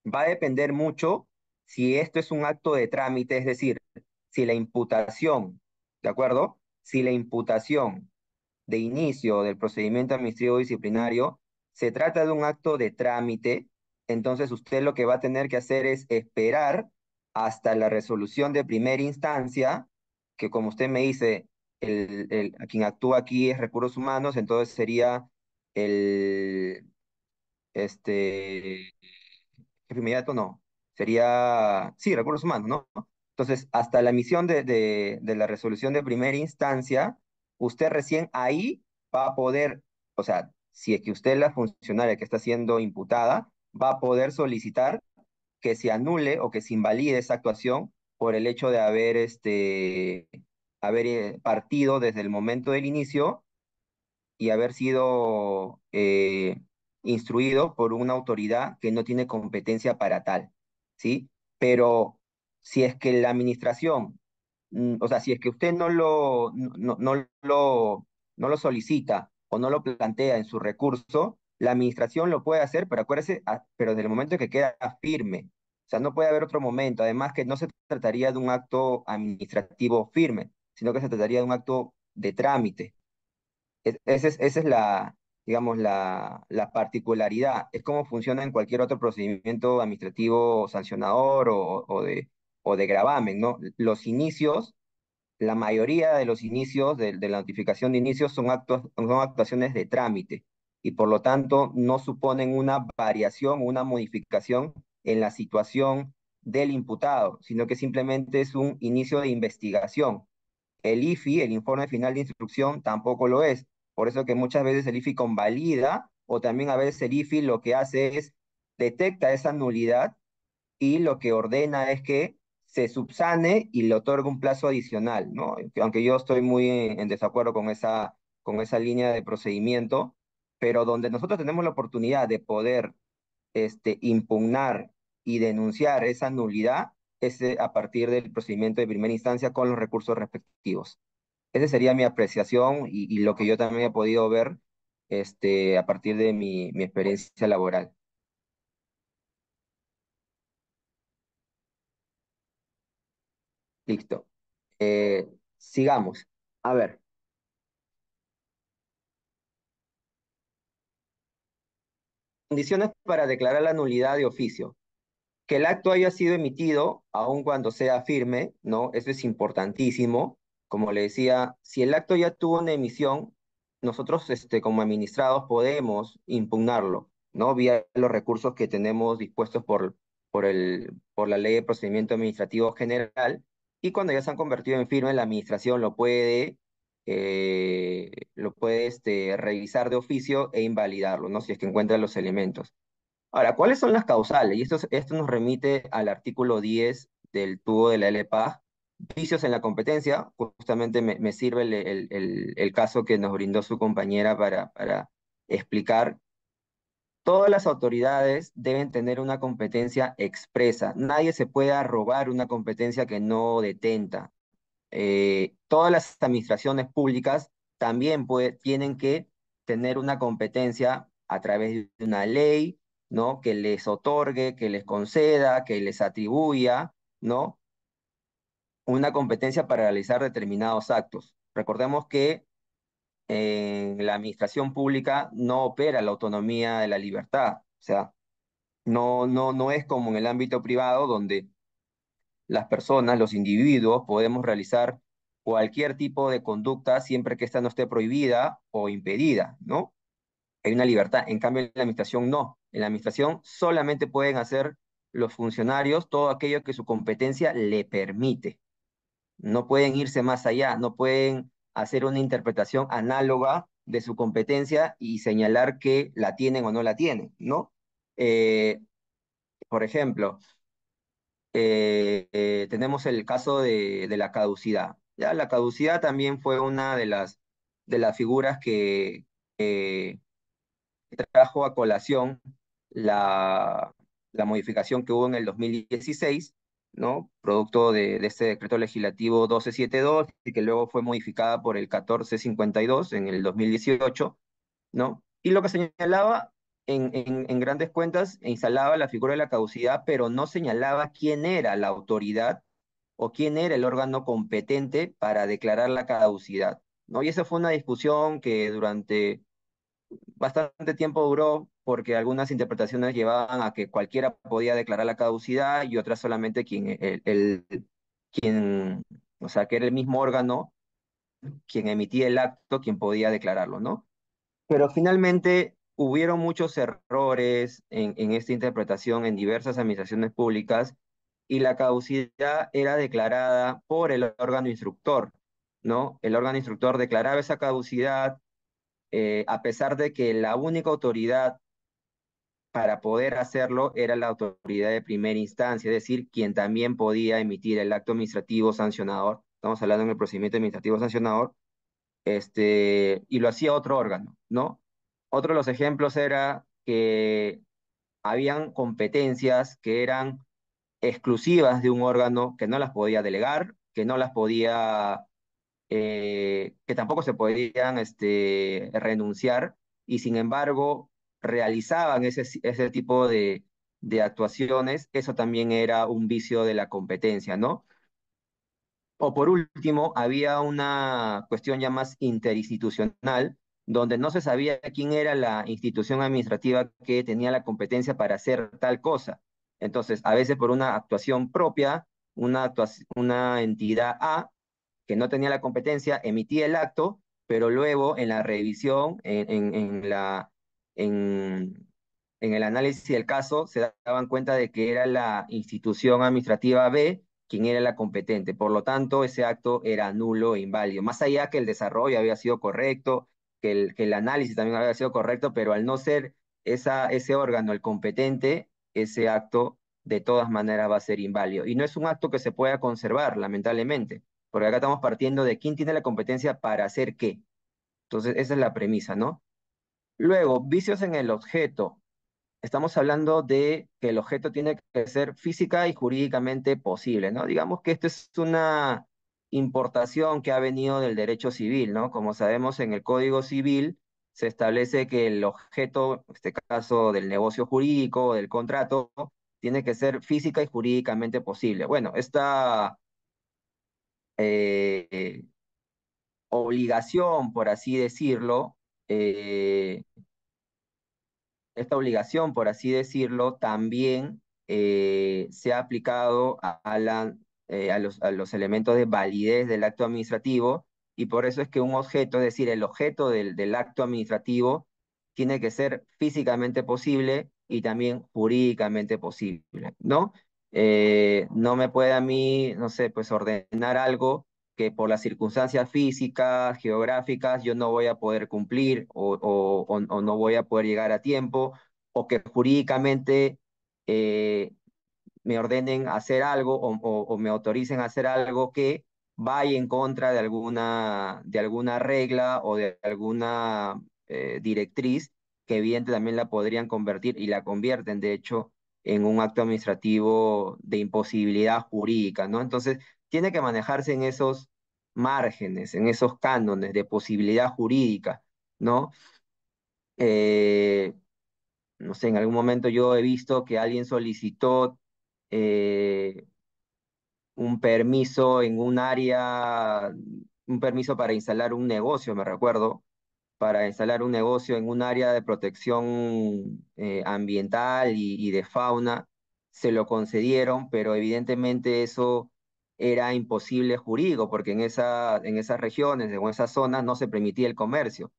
va a depender mucho si esto es un acto de trámite, es decir, si la imputación, ¿de acuerdo? Si la imputación de inicio del procedimiento administrativo disciplinario se trata de un acto de trámite, entonces usted lo que va a tener que hacer es esperar hasta la resolución de primera instancia, que como usted me dice, a quien actúa aquí es recursos humanos, entonces sería el, este, jefe inmediato no, sería, sí, recursos humanos, ¿no? Entonces, hasta la emisión de la resolución de primera instancia, usted recién ahí va a poder, o sea, si es que usted es la funcionaria que está siendo imputada, va a poder solicitar que se anule o que se invalide esa actuación por el hecho de haber partido desde el momento del inicio y haber sido instruido por una autoridad que no tiene competencia para tal, ¿sí? Pero si es que la administración, o sea, si es que usted no lo solicita o no lo plantea en su recurso, la administración lo puede hacer, pero acuérdese, pero desde el momento que queda firme. O sea, no puede haber otro momento. Además que no se trataría de un acto administrativo firme, sino que se trataría de un acto de trámite. Esa es la, digamos, la particularidad. Es como funciona en cualquier otro procedimiento administrativo sancionador o de gravamen, ¿no? Los inicios, la mayoría de los inicios de la notificación de inicios son actuaciones de trámite y por lo tanto no suponen una variación o una modificación en la situación del imputado, sino que simplemente es un inicio de investigación. El IFI, el informe final de instrucción, tampoco lo es. Por eso que muchas veces el IFI convalida o también a veces el IFI lo que hace es detecta esa nulidad y lo que ordena es que se subsane y le otorga un plazo adicional, ¿no? Aunque yo estoy muy en desacuerdo con esa línea de procedimiento, pero donde nosotros tenemos la oportunidad de poder impugnar y denunciar esa nulidad es a partir del procedimiento de primera instancia con los recursos respectivos. Esa sería mi apreciación y lo que yo también he podido ver a partir de mi experiencia laboral. Listo. Sigamos. A ver, condiciones para declarar la nulidad de oficio. que el acto haya sido emitido, aun cuando sea firme, ¿no? Eso es importantísimo. Como le decía, si el acto ya tuvo una emisión, nosotros como administrados podemos impugnarlo, ¿no? Vía los recursos que tenemos dispuestos por la Ley de Procedimiento Administrativo General, y cuando ya se han convertido en firme, la administración lo puede revisar de oficio e invalidarlo, ¿no? Si es que encuentra los elementos. Ahora, ¿cuáles son las causales? Y esto nos remite al artículo 10 del tubo de la LPA, vicios en la competencia. Justamente me sirve el caso que nos brindó su compañera para explicar. Todas las autoridades deben tener una competencia expresa. Nadie se puede arrogar una competencia que no detenta. Todas las administraciones públicas también tienen que tener una competencia a través de una ley, ¿no? Que les otorgue, que les conceda, que les atribuya, ¿no? Una competencia para realizar determinados actos. Recordemos que en la administración pública no opera la autonomía de la libertad, o sea, no es como en el ámbito privado donde las personas, los individuos, podemos realizar cualquier tipo de conducta siempre que ésta no esté prohibida o impedida, ¿no? Hay una libertad. En cambio, en la administración no. En la administración solamente pueden hacer los funcionarios todo aquello que su competencia le permite. No pueden irse más allá, no pueden hacer una interpretación análoga de su competencia y señalar que la tienen o no la tienen, ¿no? Eh, por ejemplo, tenemos el caso de la caducidad. Ya, la caducidad también fue una de las figuras que trajo a colación la, la modificación que hubo en el 2016, ¿no? Producto de este decreto legislativo 1272 y que luego fue modificada por el 1452 en el 2018, ¿no? Y lo que señalaba en grandes cuentas, instalaba la figura de la caducidad, pero no señalaba quién era la autoridad o quién era el órgano competente para declarar la caducidad, ¿no? Y esa fue una discusión que durante bastante tiempo duró porque algunas interpretaciones llevaban a que cualquiera podía declarar la caducidad y otras solamente quien, o sea, que era el mismo órgano quien emitía el acto, quien podía declararlo, ¿no? Pero finalmente hubieron muchos errores en esta interpretación en diversas administraciones públicas y la caducidad era declarada por el órgano instructor, ¿no? El órgano instructor declaraba esa caducidad a pesar de que la única autoridad para poder hacerlo era la autoridad de primera instancia, es decir, quien también podía emitir el acto administrativo sancionador. Estamos hablando en el procedimiento administrativo sancionador, y lo hacía otro órgano, ¿no? Otro de los ejemplos era que habían competencias que eran exclusivas de un órgano que no las podía delegar, que no las podía, que tampoco se podían renunciar, y sin embargo realizaban ese tipo de actuaciones. Eso también era un vicio de la competencia, ¿no? O por último, había una cuestión ya más interinstitucional, donde no se sabía quién era la institución administrativa que tenía la competencia para hacer tal cosa. Entonces, a veces por una actuación propia, una entidad A que no tenía la competencia emitía el acto, pero luego en la revisión, en, en el análisis del caso, se daban cuenta de que era la institución administrativa B quien era la competente. Por lo tanto, ese acto era nulo e inválido. Más allá que el desarrollo había sido correcto, que el análisis también había sido correcto, pero al no ser ese órgano el competente, ese acto de todas maneras va a ser inválido. Y no es un acto que se pueda conservar, lamentablemente, porque acá estamos partiendo de quién tiene la competencia para hacer qué. Entonces, esa es la premisa, ¿no? Luego, vicios en el objeto. Estamos hablando de que el objeto tiene que ser física y jurídicamente posible, ¿no? Digamos que esto es una importación que ha venido del derecho civil, ¿no? Como sabemos, en el Código Civil se establece que el objeto, en este caso del negocio jurídico o del contrato, tiene que ser física y jurídicamente posible. Bueno, eh, obligación, por así decirlo, eh, esta obligación, por así decirlo, también se ha aplicado a los elementos de validez del acto administrativo, y por eso es que un objeto, es decir, el objeto del acto administrativo, tiene que ser físicamente posible y también jurídicamente posible, ¿no? No me puede a mí, no sé, pues ordenar algo que por las circunstancias físicas, geográficas, yo no voy a poder cumplir o no voy a poder llegar a tiempo, o que jurídicamente eh, me ordenen hacer algo o me autoricen a hacer algo que vaya en contra de alguna regla o de alguna directriz, que evidentemente también la podrían convertir y la convierten, de hecho, en un acto administrativo de imposibilidad jurídica, ¿no? Entonces, tiene que manejarse en esos márgenes, en esos cánones de posibilidad jurídica, ¿no? Eh, no sé, en algún momento yo he visto que alguien solicitó eh, un permiso en un área, un permiso para instalar un negocio, me recuerdo, para instalar un negocio en un área de protección ambiental y de fauna. Se lo concedieron, pero evidentemente eso era imposible jurídico, porque en esas regiones, en esas zonas, no se permitía el comercio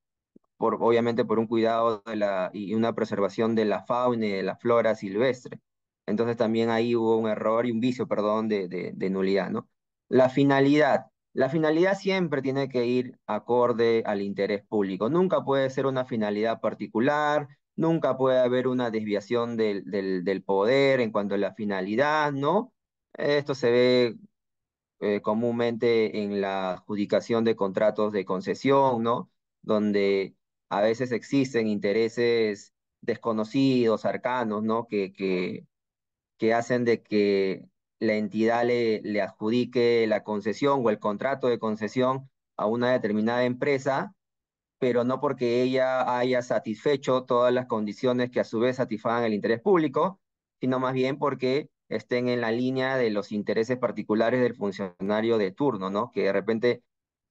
obviamente por un cuidado y una preservación de la fauna y de la flora silvestre. Entonces también ahí hubo un error y un vicio, perdón, de nulidad, ¿no? La finalidad. La finalidad siempre tiene que ir acorde al interés público. Nunca puede ser una finalidad particular, nunca puede haber una desviación del poder en cuanto a la finalidad, ¿no? Esto se ve comúnmente en la adjudicación de contratos de concesión, ¿no? Donde a veces existen intereses desconocidos, arcanos, ¿no? Que hacen de que la entidad le adjudique la concesión o el contrato de concesión a una determinada empresa, pero no porque ella haya satisfecho todas las condiciones que a su vez satisfagan el interés público, sino más bien porque estén en la línea de los intereses particulares del funcionario de turno, ¿no? Que de repente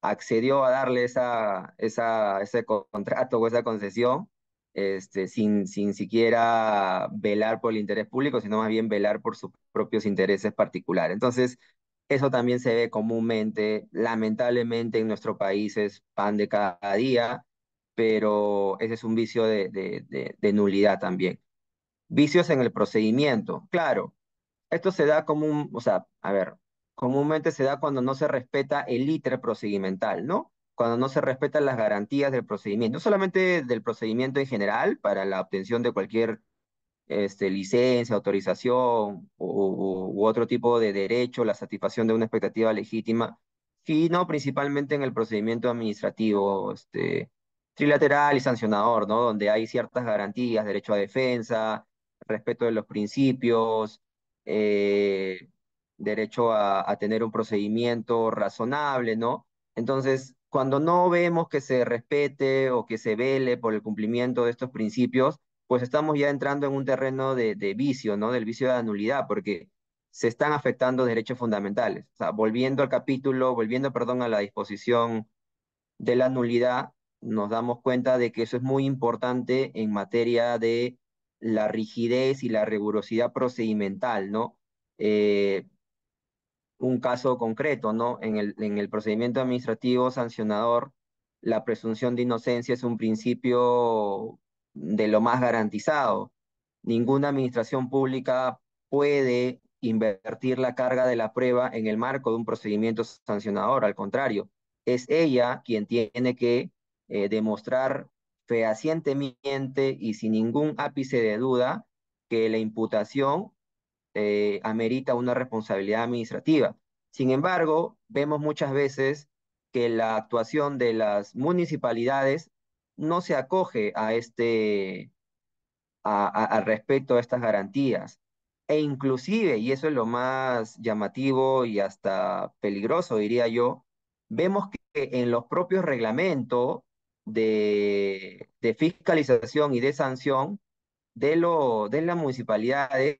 accedió a darle ese contrato o esa concesión, sin siquiera velar por el interés público, sino más bien velar por sus propios intereses particulares. Entonces, eso también se ve comúnmente, lamentablemente en nuestro país es pan de cada día, pero ese es un vicio de nulidad también. Vicios en el procedimiento. Claro, esto se da como o sea, a ver, comúnmente se da cuando no se respeta el íter procedimental, ¿no? Cuando no se respetan las garantías del procedimiento, no solamente del procedimiento en general para la obtención de cualquier licencia, autorización u otro tipo de derecho, la satisfacción de una expectativa legítima, sino principalmente en el procedimiento administrativo, trilateral y sancionador, ¿no? Donde hay ciertas garantías, derecho a defensa, respeto de los principios, eh, derecho a tener un procedimiento razonable, ¿no? Entonces, cuando no vemos que se respete o que se vele por el cumplimiento de estos principios, pues estamos ya entrando en un terreno de vicio, ¿no? Del vicio de la nulidad, porque se están afectando derechos fundamentales. O sea, volviendo, perdón, a la disposición de la nulidad, nos damos cuenta de que eso es muy importante en materia de la rigidez y la rigurosidad procedimental, ¿no? Eh, un caso concreto, ¿no? En el procedimiento administrativo sancionador, la presunción de inocencia es un principio de lo más garantizado. Ninguna administración pública puede invertir la carga de la prueba en el marco de un procedimiento sancionador. Al contrario, es ella quien tiene que demostrar fehacientemente y sin ningún ápice de duda que la imputación amerita una responsabilidad administrativa. Sin embargo, vemos muchas veces que la actuación de las municipalidades no se acoge al respecto a estas garantías. E inclusive, y eso es lo más llamativo y hasta peligroso, diría yo, vemos que en los propios reglamentos de fiscalización y de sanción de las municipalidades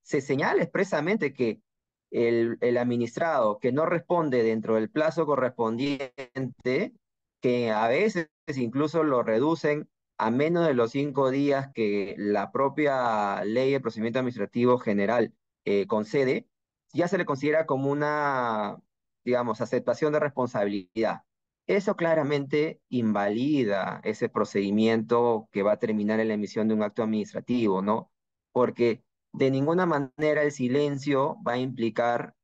se señala expresamente que el administrado que no responde dentro del plazo correspondiente, que a veces incluso lo reducen a menos de los 5 días que la propia ley de procedimiento administrativo general concede, ya se le considera como una, digamos, aceptación de responsabilidad. Eso claramente invalida ese procedimiento que va a terminar en la emisión de un acto administrativo, ¿no? Porque de ninguna manera el silencio va a implicar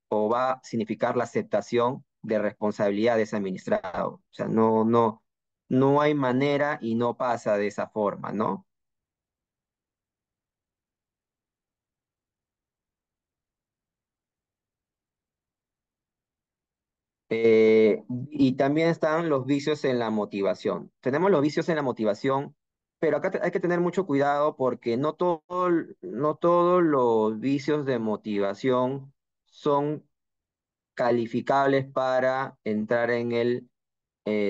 o va a significar la aceptación de responsabilidad de ese administrado. O sea, no hay manera y no pasa de esa forma, ¿no? Y también están los vicios en la motivación. Tenemos los vicios en la motivación, pero acá hay que tener mucho cuidado porque no todos los vicios de motivación son calificables para entrar en el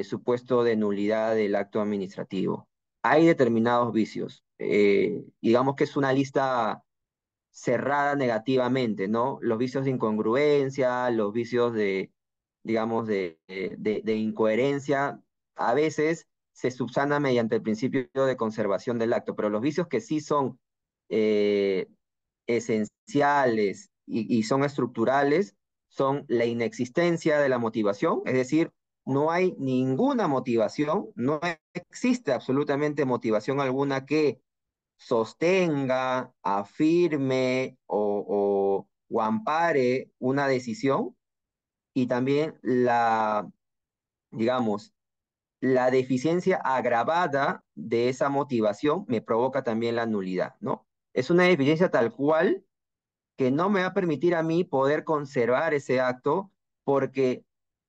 supuesto de nulidad del acto administrativo. Hay determinados vicios. Digamos que es una lista cerrada negativamente, ¿no? Los vicios de incongruencia, los vicios de, digamos, de incoherencia, a veces se subsana mediante el principio de conservación del acto, pero los vicios que sí son eh, esenciales y son estructurales son la inexistencia de la motivación, es decir, no hay ninguna motivación, no existe absolutamente motivación alguna que sostenga, afirme o ampare una decisión y también digamos, la deficiencia agravada de esa motivación me provoca también la nulidad, ¿no? Es una deficiencia tal cual que no me va a permitir a mí poder conservar ese acto porque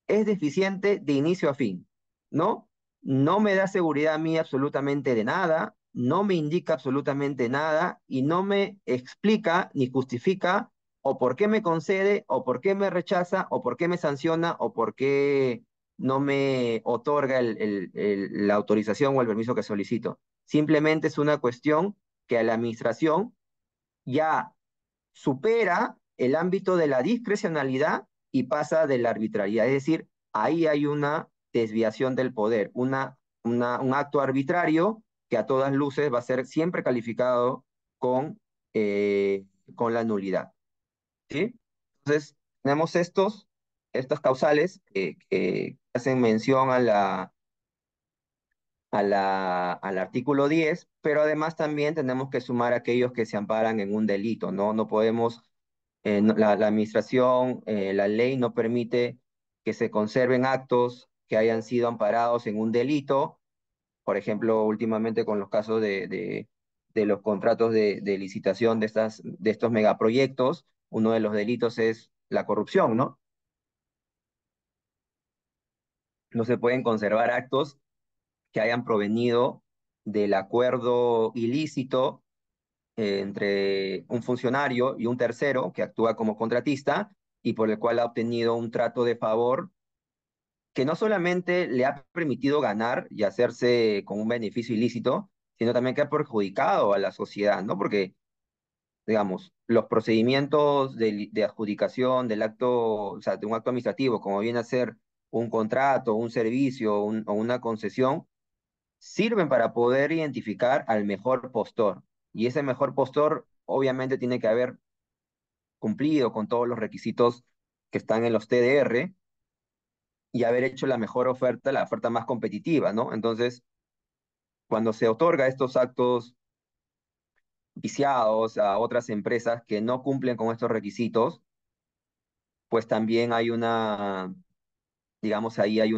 es deficiente de inicio a fin, ¿no? No me da seguridad a mí absolutamente de nada, no me indica absolutamente nada y no me explica ni justifica o por qué me concede o por qué me rechaza o por qué me sanciona o por qué no me otorga la autorización o el permiso que solicito. Simplemente es una cuestión que a la administración ya supera el ámbito de la discrecionalidad y pasa de la arbitrariedad. Es decir, ahí hay una desviación del poder, un acto arbitrario que a todas luces va a ser siempre calificado con, eh, con la nulidad. ¿Sí? Entonces, tenemos estas causales que hacen mención al artículo 10, pero además también tenemos que sumar aquellos que se amparan en un delito, ¿no? No podemos la administración, la ley no permite que se conserven actos que hayan sido amparados en un delito, por ejemplo, últimamente con los casos de los contratos de licitación de estos megaproyectos, uno de los delitos es la corrupción, ¿no? No se pueden conservar actos que hayan provenido del acuerdo ilícito entre un funcionario y un tercero que actúa como contratista y por el cual ha obtenido un trato de favor que no solamente le ha permitido ganar y hacerse con un beneficio ilícito, sino también que ha perjudicado a la sociedad, ¿no? Porque, digamos, los procedimientos de adjudicación del acto, o sea, de un acto administrativo, como viene a ser un contrato, un servicio o una concesión, sirven para poder identificar al mejor postor. Y ese mejor postor obviamente tiene que haber cumplido con todos los requisitos que están en los TDR y haber hecho la mejor oferta, la oferta más competitiva, ¿no? Entonces, cuando se otorga estos actos viciados a otras empresas que no cumplen con estos requisitos, pues también hay digamos, ahí hay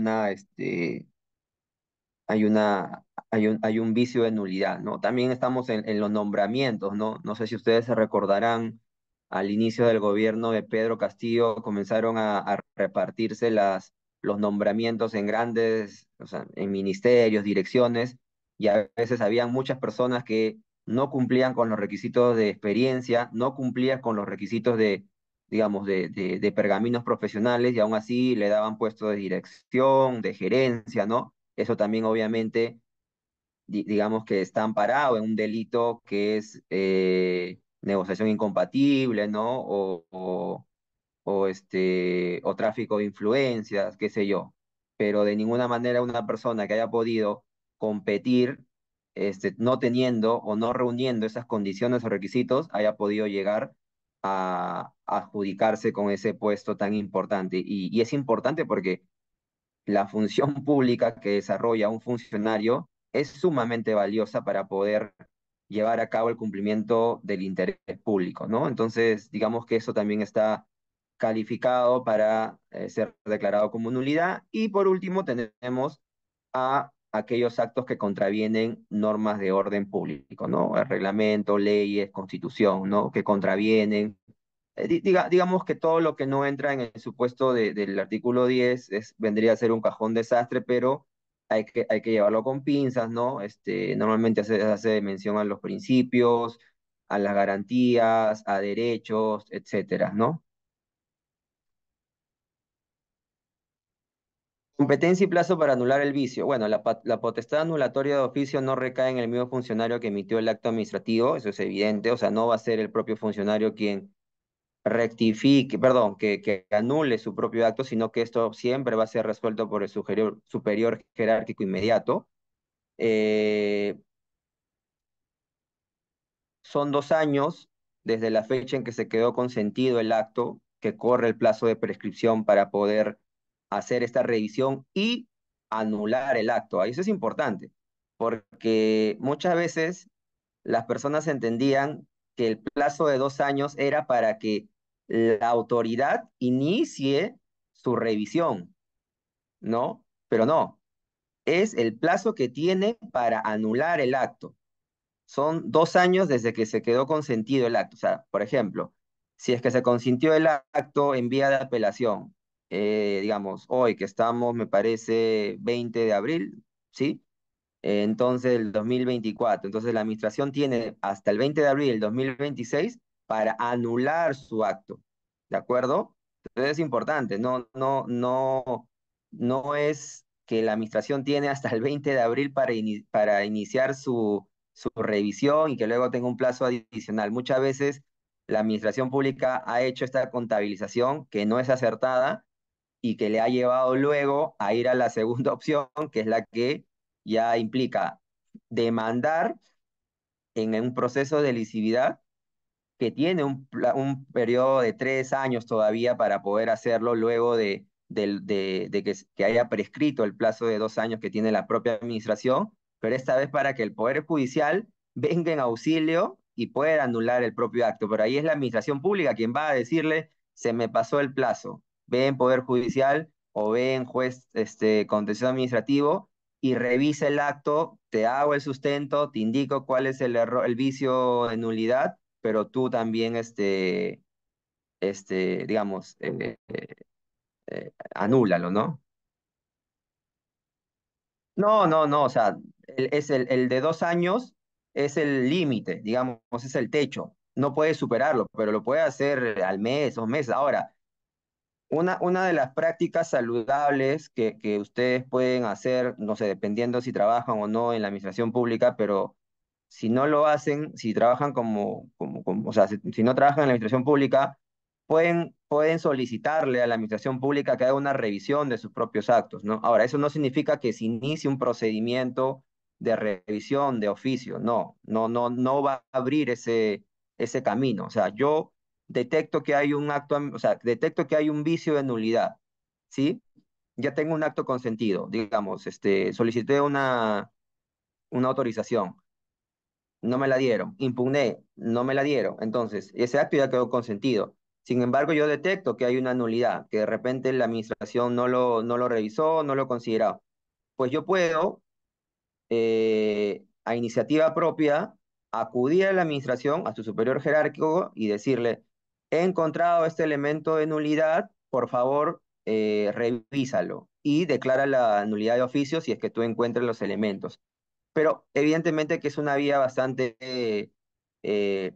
un vicio de nulidad, ¿no? También estamos en los nombramientos, ¿no? No sé si ustedes se recordarán, al inicio del gobierno de Pedro Castillo comenzaron a repartirse los nombramientos en grandes, o sea, en ministerios, direcciones, y a veces habían muchas personas que no cumplían con los requisitos de experiencia, no cumplían con los requisitos digamos, de pergaminos profesionales, y aún así le daban puestos de dirección, de gerencia, ¿no? Eso también obviamente, digamos que está amparado en un delito que es negociación incompatible, ¿no? O tráfico de influencias, qué sé yo. Pero de ninguna manera una persona que haya podido competir no teniendo o no reuniendo esas condiciones o requisitos, haya podido llegar a adjudicarse con ese puesto tan importante. Y es importante porque la función pública que desarrolla un funcionario es sumamente valiosa para poder llevar a cabo el cumplimiento del interés público, ¿no? Entonces, digamos que eso también está calificado para ser declarado como nulidad. Y por último, tenemos a aquellos actos que contravienen normas de orden público, ¿no? El reglamento, leyes, constitución, ¿no? Que contravienen digamos que todo lo que no entra en el supuesto del artículo 10 vendría a ser un cajón desastre, pero hay que llevarlo con pinzas, ¿no? Normalmente hace mención a los principios, a las garantías, a derechos, etcétera, ¿no? Competencia y plazo para anular el vicio. Bueno, la potestad anulatoria de oficio no recae en el mismo funcionario que emitió el acto administrativo, eso es evidente, o sea, no va a ser el propio funcionario quien rectifique, perdón, que anule su propio acto, sino que esto siempre va a ser resuelto por el superior jerárquico inmediato. Eh, Son 2 años desde la fecha en que se quedó consentido el acto, que corre el plazo de prescripción para poder hacer esta revisión y anular el acto. Ahí eso es importante, porque muchas veces las personas entendían que el plazo de 2 años era para que la autoridad inicie su revisión, ¿no? Pero no, es el plazo que tiene para anular el acto. Son 2 años desde que se quedó consentido el acto. O sea, por ejemplo, si es que se consintió el acto en vía de apelación, digamos, hoy que estamos, me parece, 20 de abril, ¿sí? Entonces, el 2024. Entonces, la administración tiene hasta el 20 de abril del 2026 para anular su acto. ¿De acuerdo? Entonces, es importante. No es que la administración tiene hasta el 20 de abril para iniciar su revisión y que luego tenga un plazo adicional. Muchas veces la administración pública ha hecho esta contabilización que no es acertada y que le ha llevado luego a ir a la segunda opción, que es la que ya implica demandar en un proceso de licividad que tiene un periodo de 3 años todavía para poder hacerlo luego de que haya prescrito el plazo de 2 años que tiene la propia administración, pero esta vez para que el Poder Judicial venga en auxilio y pueda anular el propio acto. Pero ahí es la administración pública quien va a decirle, se me pasó el plazo, ve en Poder Judicial o ve en juez contencioso administrativo y revisa el acto, te hago el sustento, te indico cuál es el error, el vicio de nulidad, pero tú también, digamos, anúlalo, ¿no? No, o sea, el de 2 años es el límite, digamos, es el techo. No puede superarlo, pero lo puede hacer al mes, 2 meses. Ahora, una de las prácticas saludables que ustedes pueden hacer, no sé, dependiendo si trabajan o no en la administración pública, pero si no lo hacen, si trabajan o sea, si no trabajan en la administración pública, pueden solicitarle a la administración pública que haga una revisión de sus propios actos, ¿no? Ahora, eso no significa que se inicie un procedimiento de revisión de oficio, no va a abrir ese camino. O sea, yo detecto que hay un acto, o sea, detecto que hay un vicio de nulidad, ¿sí? Ya tengo un acto consentido, digamos, solicité una autorización, no me la dieron, impugné, no me la dieron, entonces ese acto ya quedó consentido. Sin embargo, yo detecto que hay una nulidad, que de repente la administración no lo revisó, no lo consideró. Pues yo puedo, a iniciativa propia, acudir a la administración, a su superior jerárquico y decirle, he encontrado este elemento de nulidad, por favor, revísalo y declara la nulidad de oficio si es que tú encuentras los elementos. Pero evidentemente que es una vía bastante, eh,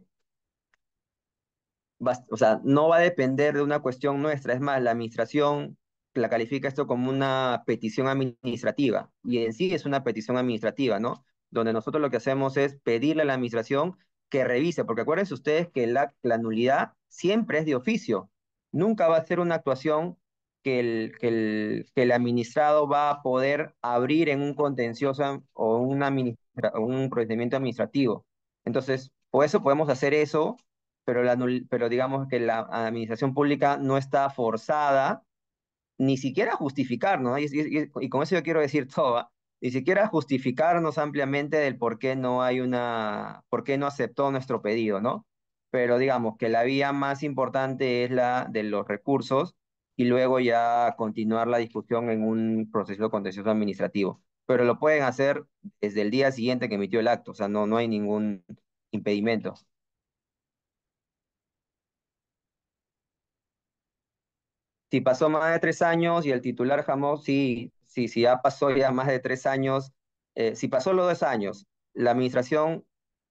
o sea, no va a depender de una cuestión nuestra. Es más, la administración la califica esto como una petición administrativa y en sí es una petición administrativa, ¿no? Donde nosotros lo que hacemos es pedirle a la administración que revise, porque acuérdense ustedes que la nulidad siempre es de oficio, nunca va a ser una actuación. que el administrado va a poder abrir en un contencioso o un procedimiento administrativo. Entonces, por eso podemos hacer eso, pero, pero digamos que la administración pública no está forzada ni siquiera justificar, ¿no? Y con eso yo quiero decir todo, ¿va? Ni siquiera justificarnos ampliamente del por qué no aceptó nuestro pedido, ¿no? Pero digamos que la vía más importante es la de los recursos y luego ya continuar la discusión en un proceso contencioso administrativo. Pero lo pueden hacer desde el día siguiente que emitió el acto, o sea, no hay ningún impedimento. Si pasó más de 3 años y el titular jamás, sí, sí, sí, ya pasó ya más de 3 años, si pasó los 2 años, la administración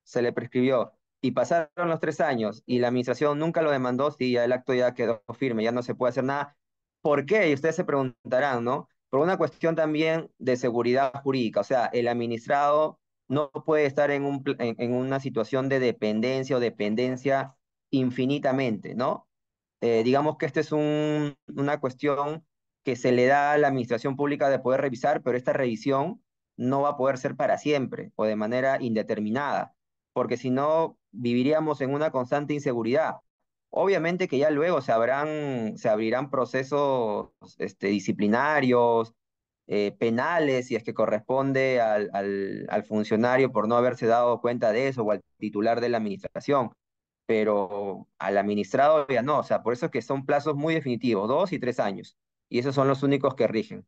se le prescribió y pasaron los 3 años y la administración nunca lo demandó, sí, ya el acto ya quedó firme, ya no se puede hacer nada. ¿Por qué? Y ustedes se preguntarán, ¿no? Por una cuestión también de seguridad jurídica, o sea, el administrado no puede estar en una situación de dependencia o dependencia infinitamente, ¿no? Digamos que esta es una cuestión que se le da a la administración pública de poder revisar, pero esta revisión no va a poder ser para siempre o de manera indeterminada, porque si no viviríamos en una constante inseguridad. Obviamente que ya luego se abrirán procesos disciplinarios, penales, si es que corresponde al funcionario por no haberse dado cuenta de eso o al titular de la administración, pero al administrado ya no, o sea, por eso es que son plazos muy definitivos, 2 y 3 años, y esos son los únicos que rigen.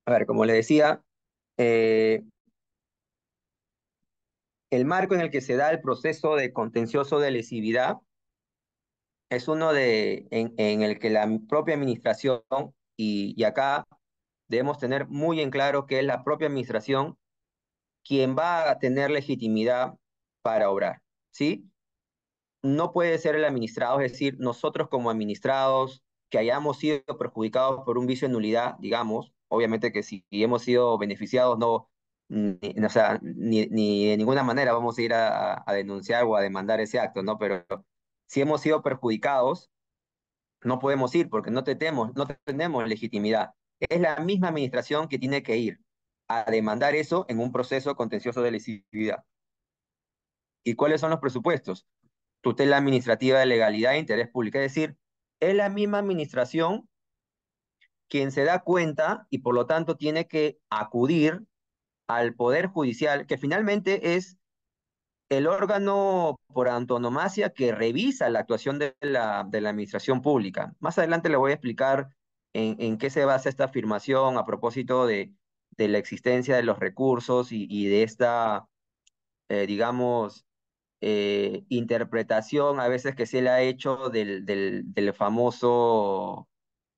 A ver, como le decía, eh, el marco en el que se da el proceso de contencioso de lesividad es uno en el que la propia administración, y acá debemos tener muy en claro que es la propia administración quien va a tener legitimidad para obrar, ¿sí? No puede ser el administrado, es decir, nosotros como administrados que hayamos sido perjudicados por un vicio de nulidad, digamos, obviamente que si hemos sido beneficiados, no, o sea, ni de ninguna manera vamos a ir a denunciar o a demandar ese acto, ¿no? Pero si hemos sido perjudicados, no podemos ir porque no tenemos legitimidad. Es la misma administración que tiene que ir a demandar eso en un proceso contencioso de lesividad. ¿Y cuáles son los presupuestos? Tutela administrativa de legalidad e interés público. Es decir, es la misma administración quien se da cuenta y por lo tanto tiene que acudir al Poder Judicial, que finalmente es el órgano por antonomasia que revisa la actuación de la administración pública. Más adelante le voy a explicar en qué se basa esta afirmación a propósito de la existencia de los recursos y de esta, digamos, interpretación a veces que se le ha hecho del famoso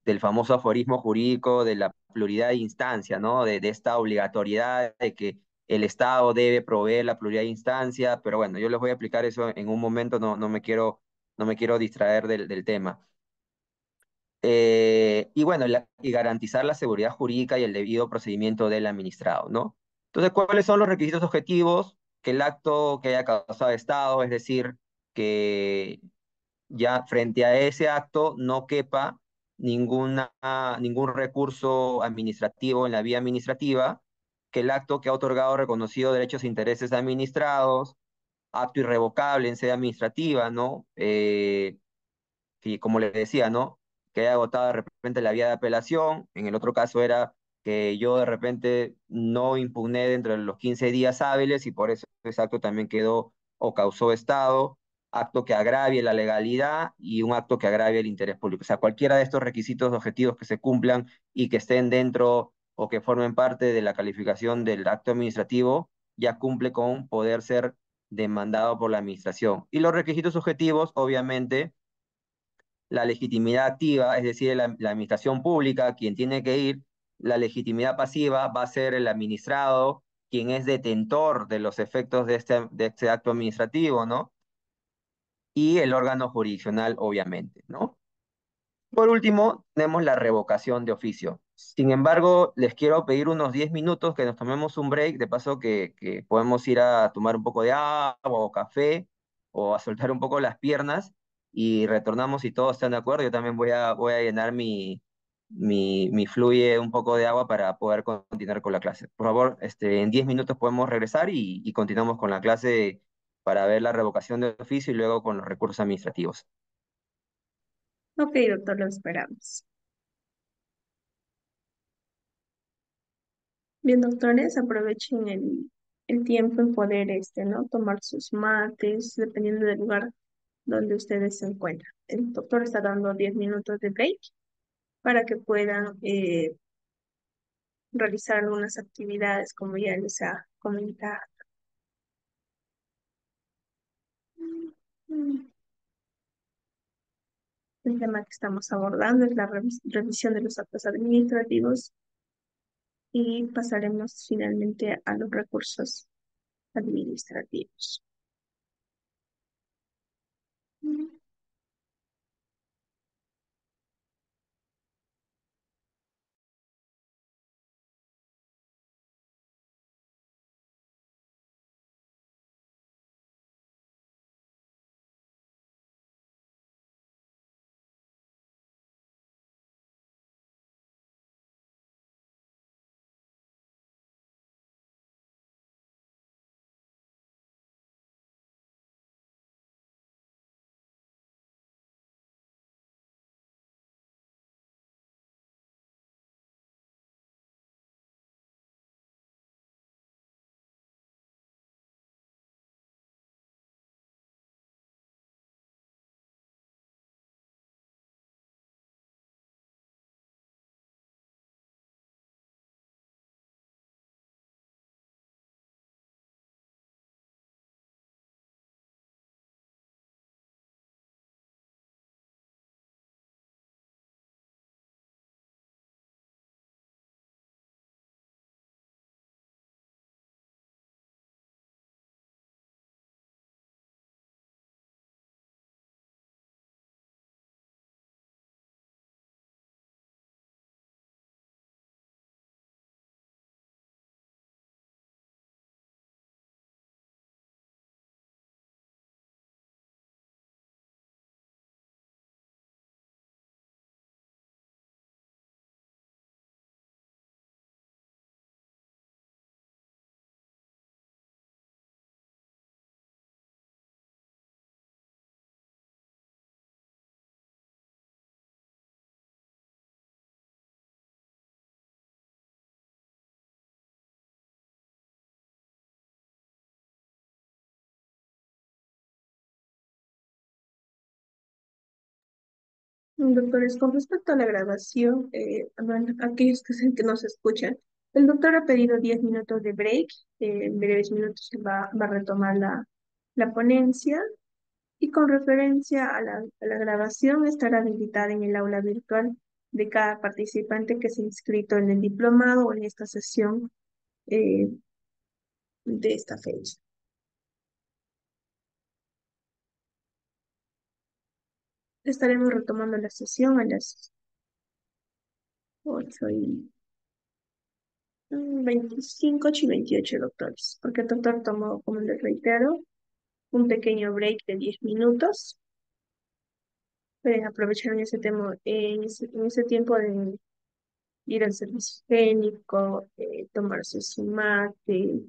aforismo jurídico de la pluralidad de instancia, ¿no? De esta obligatoriedad de que el Estado debe proveer la pluralidad de instancia, pero bueno, yo les voy a explicar eso en un momento, no me quiero distraer del tema. Y bueno, y garantizar la seguridad jurídica y el debido procedimiento del administrado, ¿no? Entonces, ¿cuáles son los requisitos objetivos? Que el acto que haya causado estado, es decir, que ya frente a ese acto no quepa ningún recurso administrativo en la vía administrativa, que el acto que ha otorgado reconocido derechos e intereses administrados, acto irrevocable en sede administrativa, ¿no? Y como le decía, ¿no? Que haya agotado de repente la vía de apelación. En el otro caso era que yo de repente no impugné dentro de los 15 días hábiles y por eso ese acto también quedó o causó estado, acto que agravie la legalidad y un acto que agravie el interés público. O sea, cualquiera de estos requisitos objetivos que se cumplan y que estén dentro o que formen parte de la calificación del acto administrativo ya cumple con poder ser demandado por la administración. Y los requisitos objetivos, obviamente, la legitimidad activa, es decir, la administración pública, quien tiene que ir, la legitimidad pasiva va a ser el administrado, quien es detentor de los efectos de este acto administrativo, ¿no? Y el órgano jurisdiccional, obviamente, ¿no? Por último, tenemos la revocación de oficio. Sin embargo, les quiero pedir unos 10 minutos que nos tomemos un break, de paso que podemos ir a tomar un poco de agua o café o a soltar un poco las piernas y retornamos si todos están de acuerdo. Yo también voy a llenar mi fluye un poco de agua para poder continuar con la clase. Por favor, en 10 minutos podemos regresar y continuamos con la clase para ver la revocación de oficio y luego con los recursos administrativos. Ok, doctor, lo esperamos. Bien, doctores, aprovechen el tiempo en poder, ¿no? Tomar sus mates, dependiendo del lugar donde ustedes se encuentran. El doctor está dando 10 minutos de break para que puedan realizar algunas actividades, como ya les ha comentado. Mm. El tema que estamos abordando es la revisión de los actos administrativos y pasaremos finalmente a los recursos administrativos. Doctores, con respecto a la grabación, bueno, aquellos que nos escuchan, el doctor ha pedido 10 minutos de break, en breves minutos va a retomar la ponencia y con referencia a la grabación estará habilitada en el aula virtual de cada participante que se ha inscrito en el diplomado o en esta sesión eh, de esta fecha. Estaremos retomando la sesión a las 8:25, 8:28, doctores, porque el doctor tomó, como les reitero, un pequeño break de 10 minutos. Aprovecharon ese, tema, en ese tiempo de ir al servicio higiénico, tomarse su mate.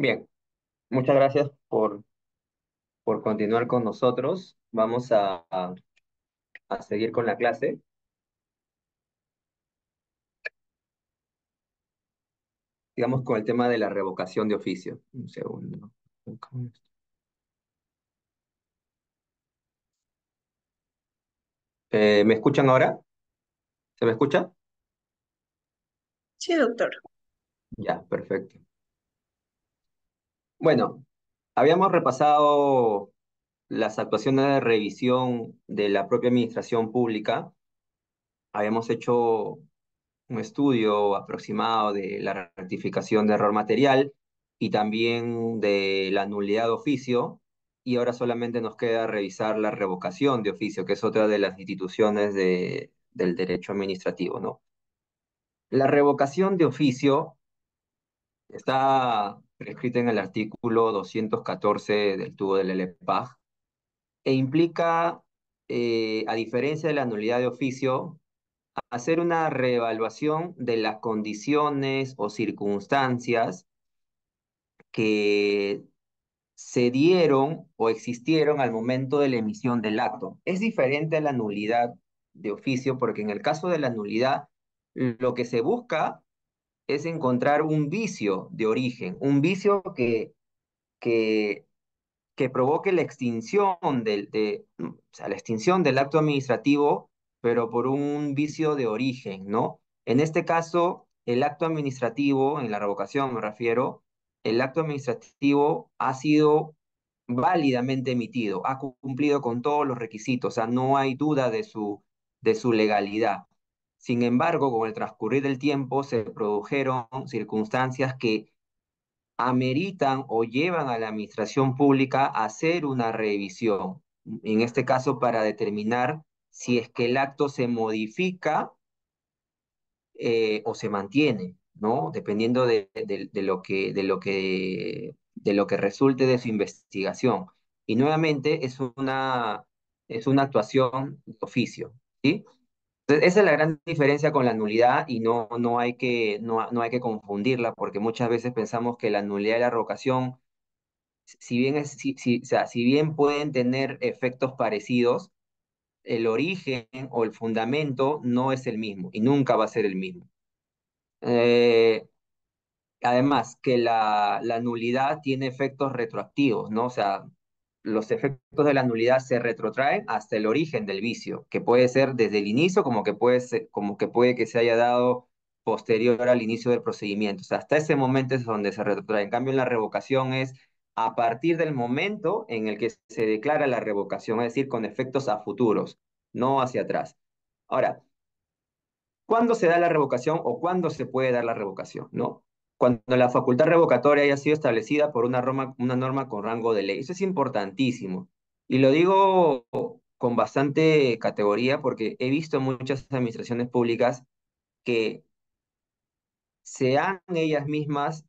Bien, muchas gracias por continuar con nosotros. Vamos a seguir con la clase. Digamos con el tema de la revocación de oficio. Un segundo. ¿Me escuchan ahora? ¿Se me escucha? Sí, doctor. Ya, perfecto. Bueno, habíamos repasado las actuaciones de revisión de la propia administración pública. Habíamos hecho un estudio aproximado de la rectificación de error material y también de la nulidad de oficio. Y ahora solamente nos queda revisar la revocación de oficio, que es otra de las instituciones del derecho administrativo, ¿no? La revocación de oficio está prescrita en el artículo 214 del tubo del LPAG e implica, a diferencia de la nulidad de oficio, hacer una reevaluación de las condiciones o circunstancias que se dieron o existieron al momento de la emisión del acto. Es diferente a la nulidad de oficio porque en el caso de la nulidad, lo que se busca es encontrar un vicio de origen, un vicio que que provoque la extinción o sea, la extinción del acto administrativo, pero por un vicio de origen, ¿no? En este caso, el acto administrativo, en la revocación me refiero, el acto administrativo ha sido válidamente emitido, ha cumplido con todos los requisitos, o sea, no hay duda de su legalidad. Sin embargo, con el transcurrir del tiempo se produjeron circunstancias que ameritan o llevan a la administración pública a hacer una revisión, en este caso para determinar si es que el acto se modifica o se mantiene, ¿no? Dependiendo de lo que resulte de su investigación. Y nuevamente es una actuación de oficio, ¿sí? Entonces, esa es la gran diferencia con la nulidad y no hay que confundirla porque muchas veces pensamos que la nulidad y la revocación, si bien, o sea, si bien pueden tener efectos parecidos, el origen o el fundamento no es el mismo y nunca va a ser el mismo. Eh, Además, que la nulidad tiene efectos retroactivos, ¿no? O sea, los efectos de la nulidad se retrotraen hasta el origen del vicio, que puede ser desde el inicio como que puede que se haya dado posterior al inicio del procedimiento. O sea, hasta ese momento es donde se retrotrae. En cambio, en la revocación es a partir del momento en el que se declara la revocación, es decir, con efectos a futuros, no hacia atrás. Ahora, ¿cuándo se da la revocación o cuándo se puede dar la revocación? ¿No? Cuando la facultad revocatoria haya sido establecida por una norma con rango de ley. Eso es importantísimo. Y lo digo con bastante categoría porque he visto muchas administraciones públicas que se han ellas mismas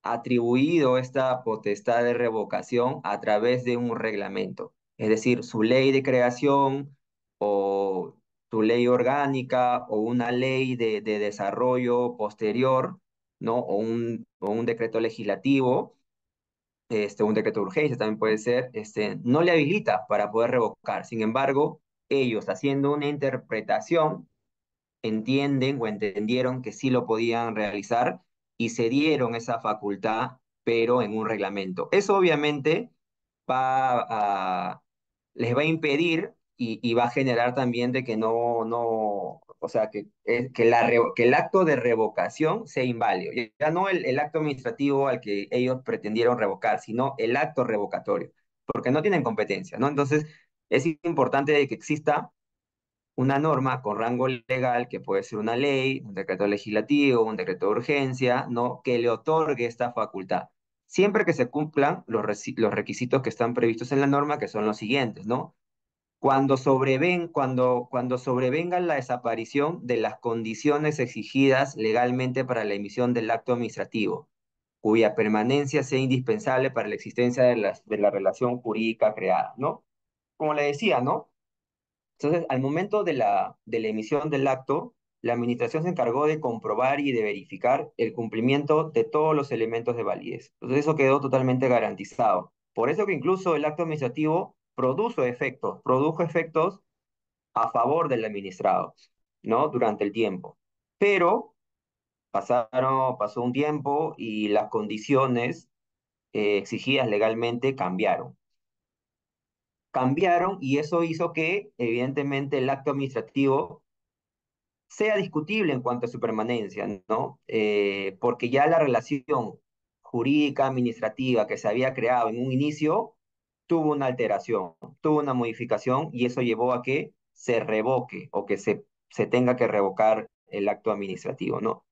atribuido esta potestad de revocación a través de un reglamento, es decir, su ley de creación o su ley orgánica o una ley de desarrollo posterior, ¿no? O un decreto legislativo, un decreto de urgencia también puede ser, no le habilita para poder revocar. Sin embargo, ellos haciendo una interpretación entienden o entendieron que sí lo podían realizar y se dieron esa facultad, pero en un reglamento. Eso obviamente va a, les va a impedir y va a generar también de que o sea, que el acto de revocación sea inválido. Ya no el acto administrativo al que ellos pretendieron revocar, sino el acto revocatorio, porque no tienen competencia, ¿no? Entonces, es importante de que exista una norma con rango legal, que puede ser una ley, un decreto legislativo, un decreto de urgencia, ¿no? Que le otorgue esta facultad. Siempre que se cumplan los requisitos que están previstos en la norma, que son los siguientes, ¿no? Cuando sobrevenga la desaparición de las condiciones exigidas legalmente para la emisión del acto administrativo, cuya permanencia sea indispensable para la existencia de la relación jurídica creada, ¿no? Como le decía, ¿no? Entonces, al momento de la emisión del acto, la administración se encargó de comprobar y de verificar el cumplimiento de todos los elementos de validez. Entonces eso quedó totalmente garantizado. Por eso que incluso el acto administrativo produjo efectos a favor del administrado, ¿no? Durante el tiempo. Pero pasó un tiempo y las condiciones exigidas legalmente cambiaron. Cambiaron y eso hizo que, evidentemente, el acto administrativo sea discutible en cuanto a su permanencia, ¿no? Porque ya la relación jurídica administrativa que se había creado en un inicio tuvo una alteración, tuvo una modificación y eso llevó a que se revoque o que se tenga que revocar el acto administrativo, ¿no?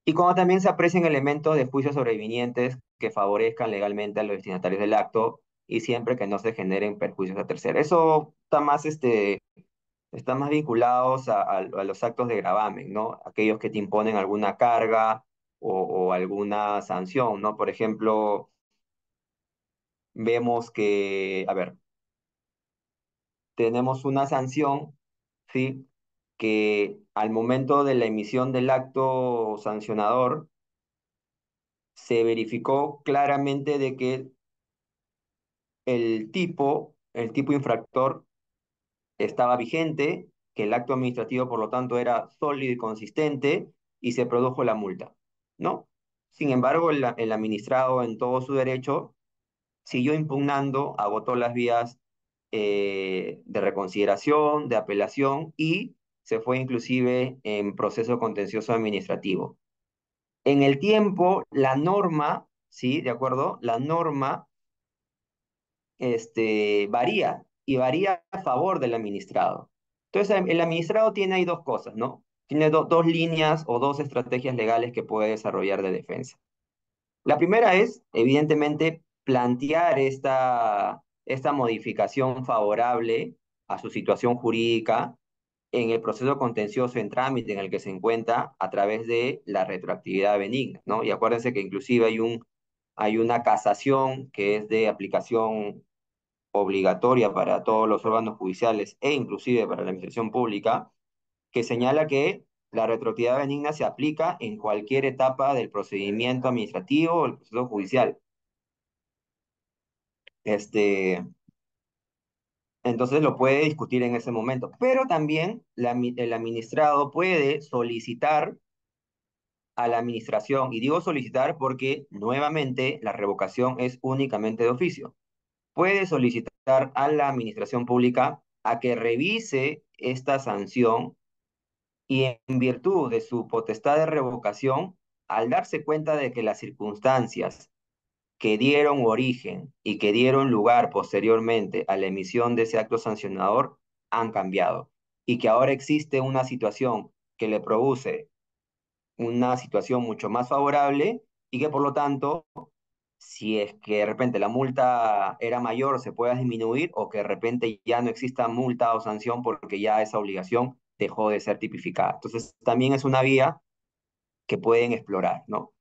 Y como también se aprecian elementos de juicios sobrevinientes que favorezcan legalmente a los destinatarios del acto y siempre que no se generen perjuicios a terceros. Eso están más vinculados a los actos de gravamen, ¿no? Aquellos que te imponen alguna carga o alguna sanción, ¿no? Por ejemplo, vemos que, a ver, tenemos una sanción, ¿sí? Que al momento de la emisión del acto sancionador se verificó claramente de que el tipo infractor estaba vigente, que el acto administrativo, por lo tanto, era sólido y consistente, y se produjo la multa, ¿no? Sin embargo, el administrado, en todo su derecho, siguió impugnando, agotó las vías de reconsideración, de apelación, y se fue inclusive en proceso contencioso administrativo. En el tiempo, la norma, ¿sí? ¿De acuerdo? La norma varía y varía a favor del administrado. Entonces, el administrado tiene ahí dos cosas, ¿no? Tiene dos líneas o dos estrategias legales que puede desarrollar de defensa. La primera es, evidentemente, plantear esta modificación favorable a su situación jurídica en el proceso contencioso en trámite en el que se encuentra a través de la retroactividad benigna, ¿no? Y acuérdense que inclusive hay una casación que es de aplicación obligatoria para todos los órganos judiciales e inclusive para la administración pública, que señala que la retroactividad benigna se aplica en cualquier etapa del procedimiento administrativo o el proceso judicial. Este, entonces lo puede discutir en ese momento, pero también el administrado puede solicitar a la administración, y digo solicitar porque nuevamente la revocación es únicamente de oficio. Puede solicitar a la administración pública a que revise esta sanción y en virtud de su potestad de revocación, al darse cuenta de que las circunstancias que dieron origen y que dieron lugar posteriormente a la emisión de ese acto sancionador han cambiado y que ahora existe una situación que le produce una situación mucho más favorable y que por lo tanto si es que de repente la multa era mayor, se pueda disminuir o que de repente ya no exista multa o sanción porque ya esa obligación dejó de ser tipificada. Entonces, también es una vía que pueden explorar, ¿no?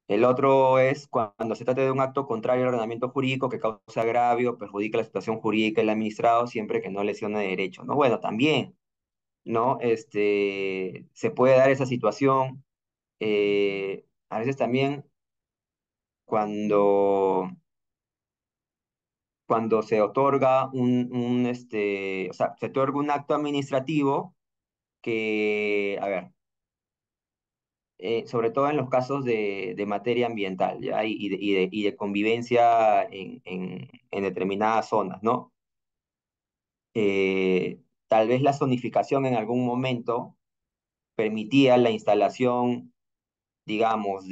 El otro es cuando se trata de un acto contrario al ordenamiento jurídico que causa agravio, perjudica la situación jurídica del administrado, siempre que no lesione derecho, ¿no? Bueno, también, ¿no? Se puede dar esa situación. A veces también cuando se otorga o sea, se otorga un acto administrativo que, a ver, sobre todo en los casos de materia ambiental, ¿ya? Y de convivencia en determinadas zonas, ¿no? Tal vez la zonificación en algún momento permitía la instalación, digamos,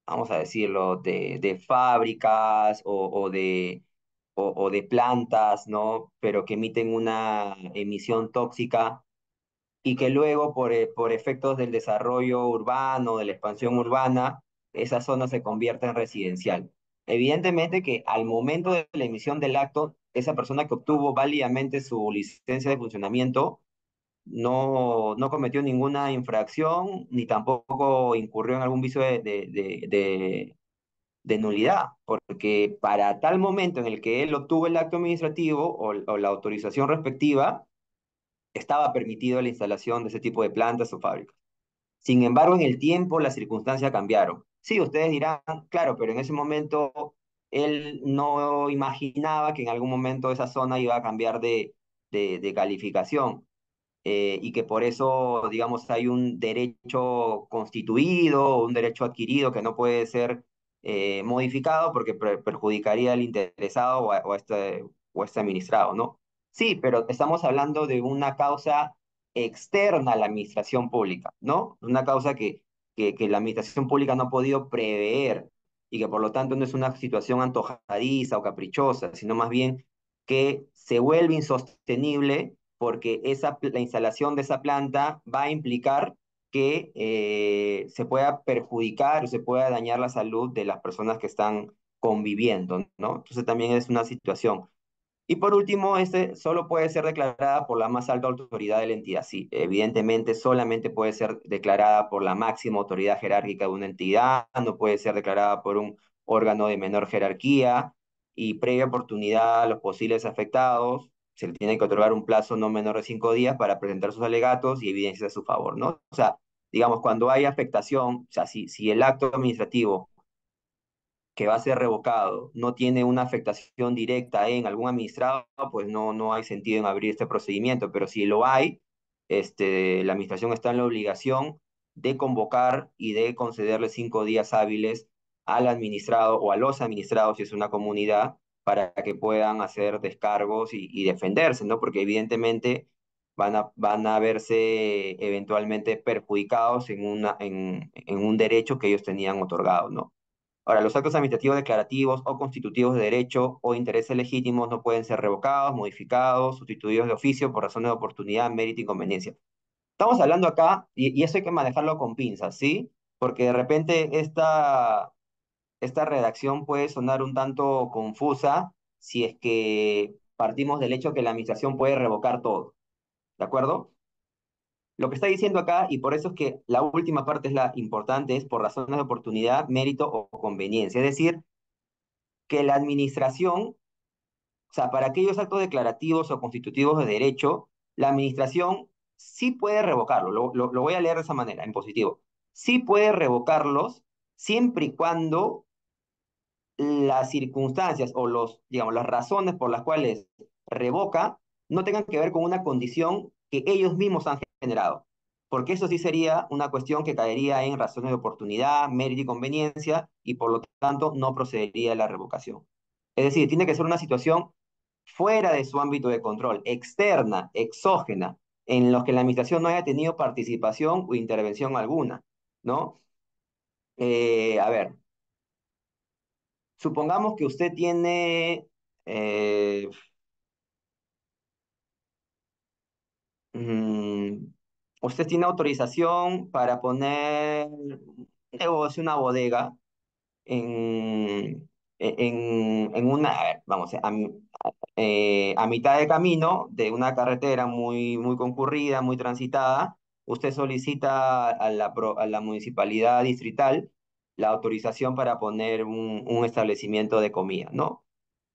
vamos a decirlo, de fábricas o de plantas, ¿no? Pero que emiten una emisión tóxica y que luego por efectos del desarrollo urbano, de la expansión urbana, esa zona se convierte en residencial. Evidentemente que al momento de la emisión del acto, esa persona que obtuvo válidamente su licencia de funcionamiento no cometió ninguna infracción ni tampoco incurrió en algún vicio de nulidad, porque para tal momento en el que él obtuvo el acto administrativo o la autorización respectiva, estaba permitido la instalación de ese tipo de plantas o fábricas. Sin embargo, en el tiempo las circunstancias cambiaron. Sí, ustedes dirán, claro, pero en ese momento él no imaginaba que en algún momento esa zona iba a cambiar de calificación, y que por eso, digamos, hay un derecho constituido, un derecho adquirido que no puede ser modificado porque perjudicaría al interesado o a este administrado, ¿no? Sí, pero estamos hablando de una causa externa a la administración pública, ¿no? Una causa que la administración pública no ha podido prever y que por lo tanto no es una situación antojadiza o caprichosa, sino más bien que se vuelve insostenible porque la instalación de esa planta va a implicar que se pueda perjudicar o se pueda dañar la salud de las personas que están conviviendo, ¿no? Entonces también es una situación. Y por último, este solo puede ser declarada por la más alta autoridad de la entidad. Sí, evidentemente solamente puede ser declarada por la máxima autoridad jerárquica de una entidad, no puede ser declarada por un órgano de menor jerarquía y previa oportunidad a los posibles afectados, se le tiene que otorgar un plazo no menor de 5 días para presentar sus alegatos y evidencias a su favor, ¿no? O sea, digamos, cuando hay afectación, o sea, si el acto administrativo que va a ser revocado no tiene una afectación directa en algún administrado, pues no hay sentido en abrir este procedimiento, pero si lo hay, la administración está en la obligación de convocar y de concederle 5 días hábiles al administrado o a los administrados, si es una comunidad, para que puedan hacer descargos y defenderse, ¿no? Porque evidentemente van a verse eventualmente perjudicados en un derecho que ellos tenían otorgado, ¿no? Ahora, los actos administrativos declarativos o constitutivos de derecho o intereses legítimos no pueden ser revocados, modificados, sustituidos de oficio por razones de oportunidad, mérito y conveniencia. Estamos hablando acá, y eso hay que manejarlo con pinzas, ¿sí? Porque de repente esta redacción puede sonar un tanto confusa si es que partimos del hecho que la administración puede revocar todo, ¿de acuerdo? Lo que está diciendo acá, y por eso es que la última parte es la importante, es por razones de oportunidad, mérito o conveniencia. Es decir, que la administración, o sea, para aquellos actos declarativos o constitutivos de derecho, la administración sí puede revocarlo. Lo voy a leer de esa manera, en positivo. Sí puede revocarlos siempre y cuando las circunstancias o digamos, las razones por las cuales revoca no tengan que ver con una condición que ellos mismos han generado. Porque eso sí sería una cuestión que caería en razones de oportunidad, mérito y conveniencia, y por lo tanto no procedería a la revocación. Es decir, tiene que ser una situación fuera de su ámbito de control, externa, exógena, en los que la administración no haya tenido participación o intervención alguna, ¿no? A ver, supongamos que usted tiene, eh, mm, usted tiene autorización para poner un negocio, una bodega en una, a ver, vamos, a mitad de camino de una carretera muy concurrida, muy transitada, usted solicita a la municipalidad distrital la autorización para poner un establecimiento de comida, ¿no?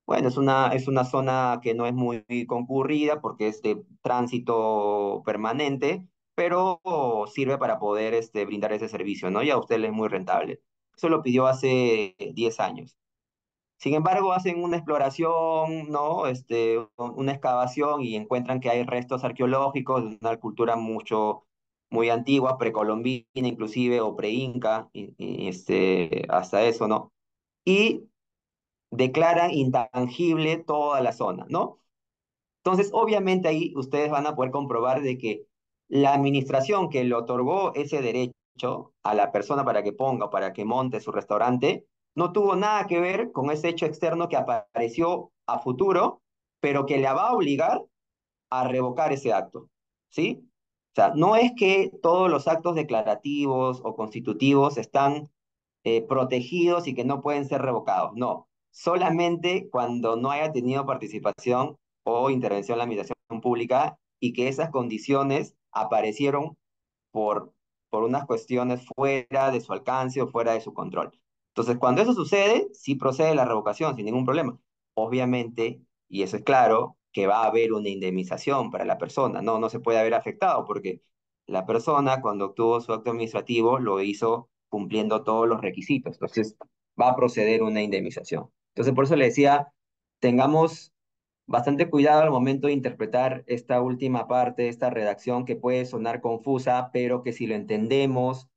Bueno, es una zona que no es muy concurrida porque es de tránsito permanente, pero sirve para poder brindar ese servicio, ¿no? Y a usted le es muy rentable. Eso lo pidió hace 10 años. Sin embargo, hacen una exploración, ¿no? Una excavación y encuentran que hay restos arqueológicos de una cultura muy antigua, precolombina inclusive, o preinca, hasta eso, ¿no? Y declaran intangible toda la zona, ¿no? Entonces, obviamente ahí ustedes van a poder comprobar de que la administración que le otorgó ese derecho a la persona para que ponga, para que monte su restaurante, no tuvo nada que ver con ese hecho externo que apareció a futuro, pero que le va a obligar a revocar ese acto, ¿sí? O sea, no es que todos los actos declarativos o constitutivos están protegidos y que no pueden ser revocados. No, solamente cuando no haya tenido participación o intervención en la administración pública y que esas condiciones aparecieron por, por unas cuestiones fuera de su alcance o fuera de su control. Entonces, cuando eso sucede, sí procede la revocación sin ningún problema. Obviamente, y eso es claro, que va a haber una indemnización para la persona. No, no se puede haber afectado porque la persona cuando obtuvo su acto administrativo lo hizo cumpliendo todos los requisitos. Entonces va a proceder una indemnización. Entonces por eso le decía, tengamos bastante cuidado al momento de interpretar esta última parte, esta redacción que puede sonar confusa, pero que si lo entendemos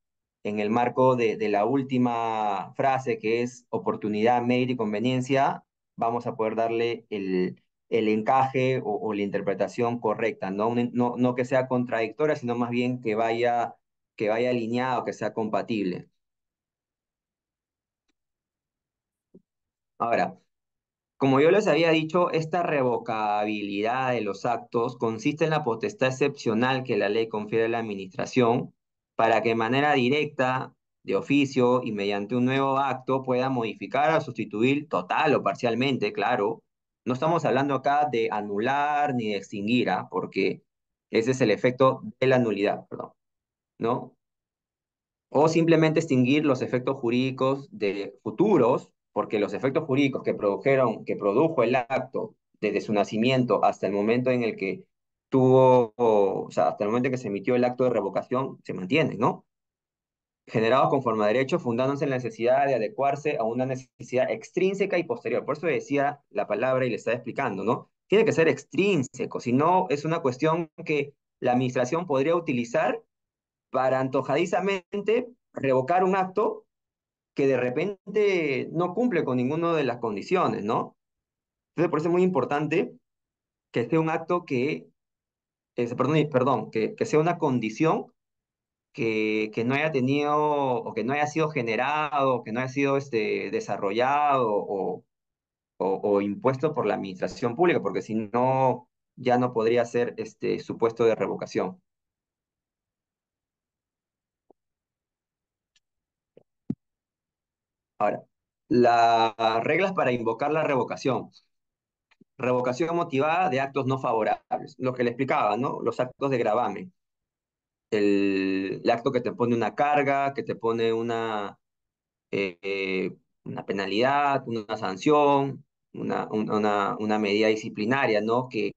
en el marco de la última frase, que es oportunidad, mérito y conveniencia, vamos a poder darle el encaje o la interpretación correcta, ¿no? No, no que sea contradictoria, sino más bien que vaya alineado, que sea compatible. Ahora, como yo les había dicho, esta revocabilidad de los actos consiste en la potestad excepcional que la ley confiere a la administración para que de manera directa, de oficio y mediante un nuevo acto pueda modificar o sustituir total o parcialmente, claro. No estamos hablando acá de anular ni de extinguir, ¿ah? Porque ese es el efecto de la nulidad, perdón, ¿no? O simplemente extinguir los efectos jurídicos de futuros, porque los efectos jurídicos que produjo el acto desde su nacimiento hasta el momento en el que o sea, hasta el momento en que se emitió el acto de revocación, se mantienen, ¿no? Generados conforme a derecho, fundándose en la necesidad de adecuarse a una necesidad extrínseca y posterior. Por eso decía la palabra y le estaba explicando, ¿no? Tiene que ser extrínseco, si no es una cuestión que la administración podría utilizar para antojadizamente revocar un acto que de repente no cumple con ninguna de las condiciones, ¿no? Entonces, por eso es muy importante que sea un acto que sea una condición que no haya tenido o que no haya sido generado, que no haya sido desarrollado o impuesto por la administración pública, porque si no, ya no podría ser supuesto de revocación. Ahora, las reglas para invocar la revocación. Revocación motivada de actos no favorables. Lo que le explicaba, ¿no? Los actos de gravamen. El acto que te pone una carga, que te pone una penalidad, una sanción, una medida disciplinaria, ¿no? Que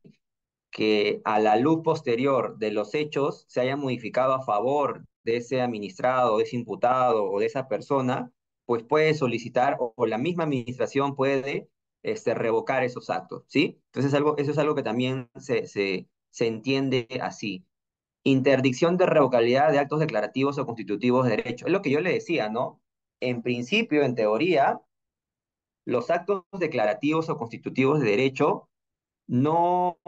a la luz posterior de los hechos se haya modificado a favor de ese administrado, de ese imputado o de esa persona, pues puede solicitar o la misma administración puede revocar esos actos, ¿sí? Entonces eso es algo que también se entiende así. Interdicción de revocabilidad de actos declarativos o constitutivos de derecho. Es lo que yo le decía, ¿no? En principio, en teoría, los actos declarativos o constitutivos de derecho no,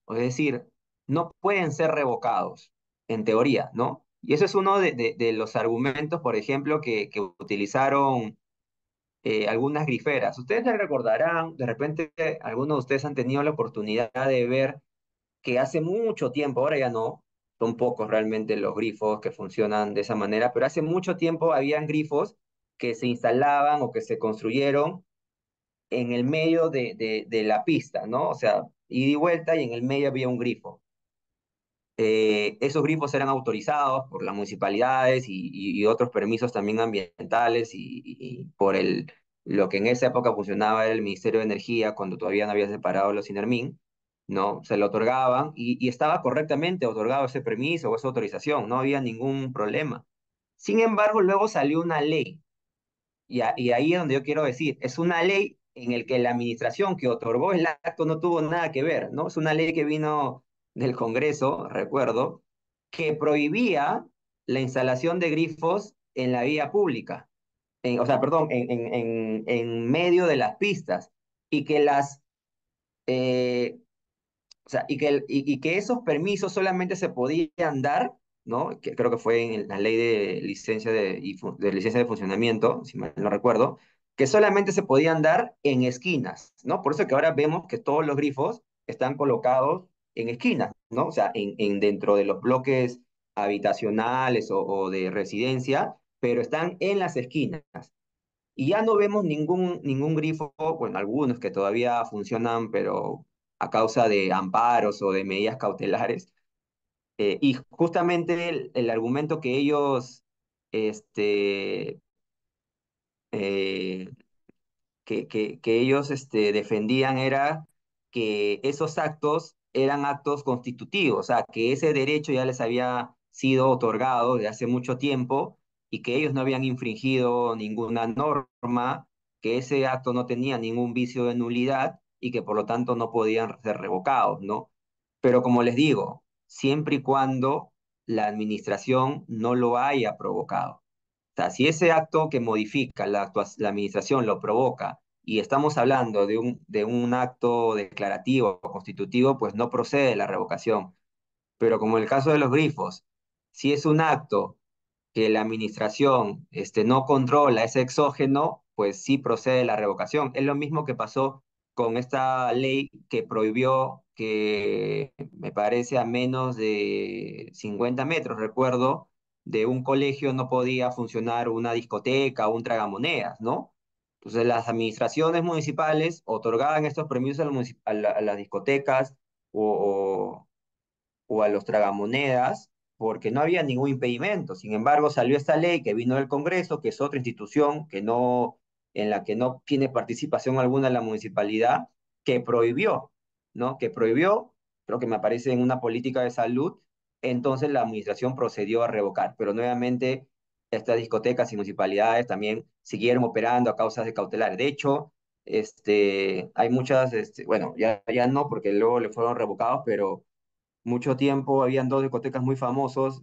es decir, no pueden ser revocados, en teoría, ¿no? Y eso es uno de los argumentos, por ejemplo, que utilizaron algunas griferas. Ustedes se recordarán, de repente, algunos de ustedes han tenido la oportunidad de ver que hace mucho tiempo, ahora ya no, son pocos realmente los grifos que funcionan de esa manera, pero hace mucho tiempo habían grifos que se instalaban o que se construyeron en el medio de la pista, ¿no? O sea, ida y vuelta y en el medio había un grifo. Esos grifos eran autorizados por las municipalidades y otros permisos también ambientales y por lo que en esa época funcionaba era el Ministerio de Energía cuando todavía no había separado los INERMIN, ¿no? Se lo otorgaban y estaba correctamente otorgado ese permiso o esa autorización, no había ningún problema. Sin embargo, luego salió una ley y ahí es donde yo quiero decir, es una ley en el que la administración que otorgó el acto no tuvo nada que ver, ¿no? Es una ley que vino del Congreso, recuerdo, que prohibía la instalación de grifos en la vía pública, o sea, perdón, en medio de las pistas, y que eh, o sea, y que esos permisos solamente se podían dar, ¿no? Que creo que fue en la ley de licencia de licencia de funcionamiento, si mal no recuerdo, que solamente se podían dar en esquinas, ¿no? Por eso que ahora vemos que todos los grifos están colocados en esquinas, ¿no? O sea, dentro de los bloques habitacionales o de residencia, pero están en las esquinas. Y ya no vemos ningún grifo, bueno, algunos que todavía funcionan, pero a causa de amparos o de medidas cautelares. Y justamente el argumento que ellos, este, eh, que ellos defendían era que esos actos eran actos constitutivos, o sea, que ese derecho ya les había sido otorgado de hace mucho tiempo y que ellos no habían infringido ninguna norma, que ese acto no tenía ningún vicio de nulidad y que por lo tanto no podían ser revocados, ¿no? Pero como les digo, siempre y cuando la administración no lo haya provocado. O sea, si ese acto que modifica la administración lo provoca y estamos hablando de un acto declarativo o constitutivo, pues no procede la revocación. Pero como en el caso de los grifos, si es un acto que la administración no controla, es exógeno, pues sí procede la revocación. Es lo mismo que pasó con esta ley que prohibió que, me parece, a menos de 50 metros, recuerdo, de un colegio no podía funcionar una discoteca o un tragamonedas, ¿no? Entonces las administraciones municipales otorgaban estos permisos a las discotecas o, o a los tragamonedas, porque no había ningún impedimento. Sin embargo, salió esta ley que vino del Congreso, que es otra institución que no, en la que no tiene participación alguna la municipalidad, que prohibió, ¿no? Que prohibió, creo que me aparece en una política de salud, entonces la administración procedió a revocar, pero nuevamente estas discotecas y municipalidades también siguieron operando a causas de cautelares. De hecho, hay muchas, bueno, ya no, porque luego le fueron revocados, pero mucho tiempo habían dos discotecas muy famosas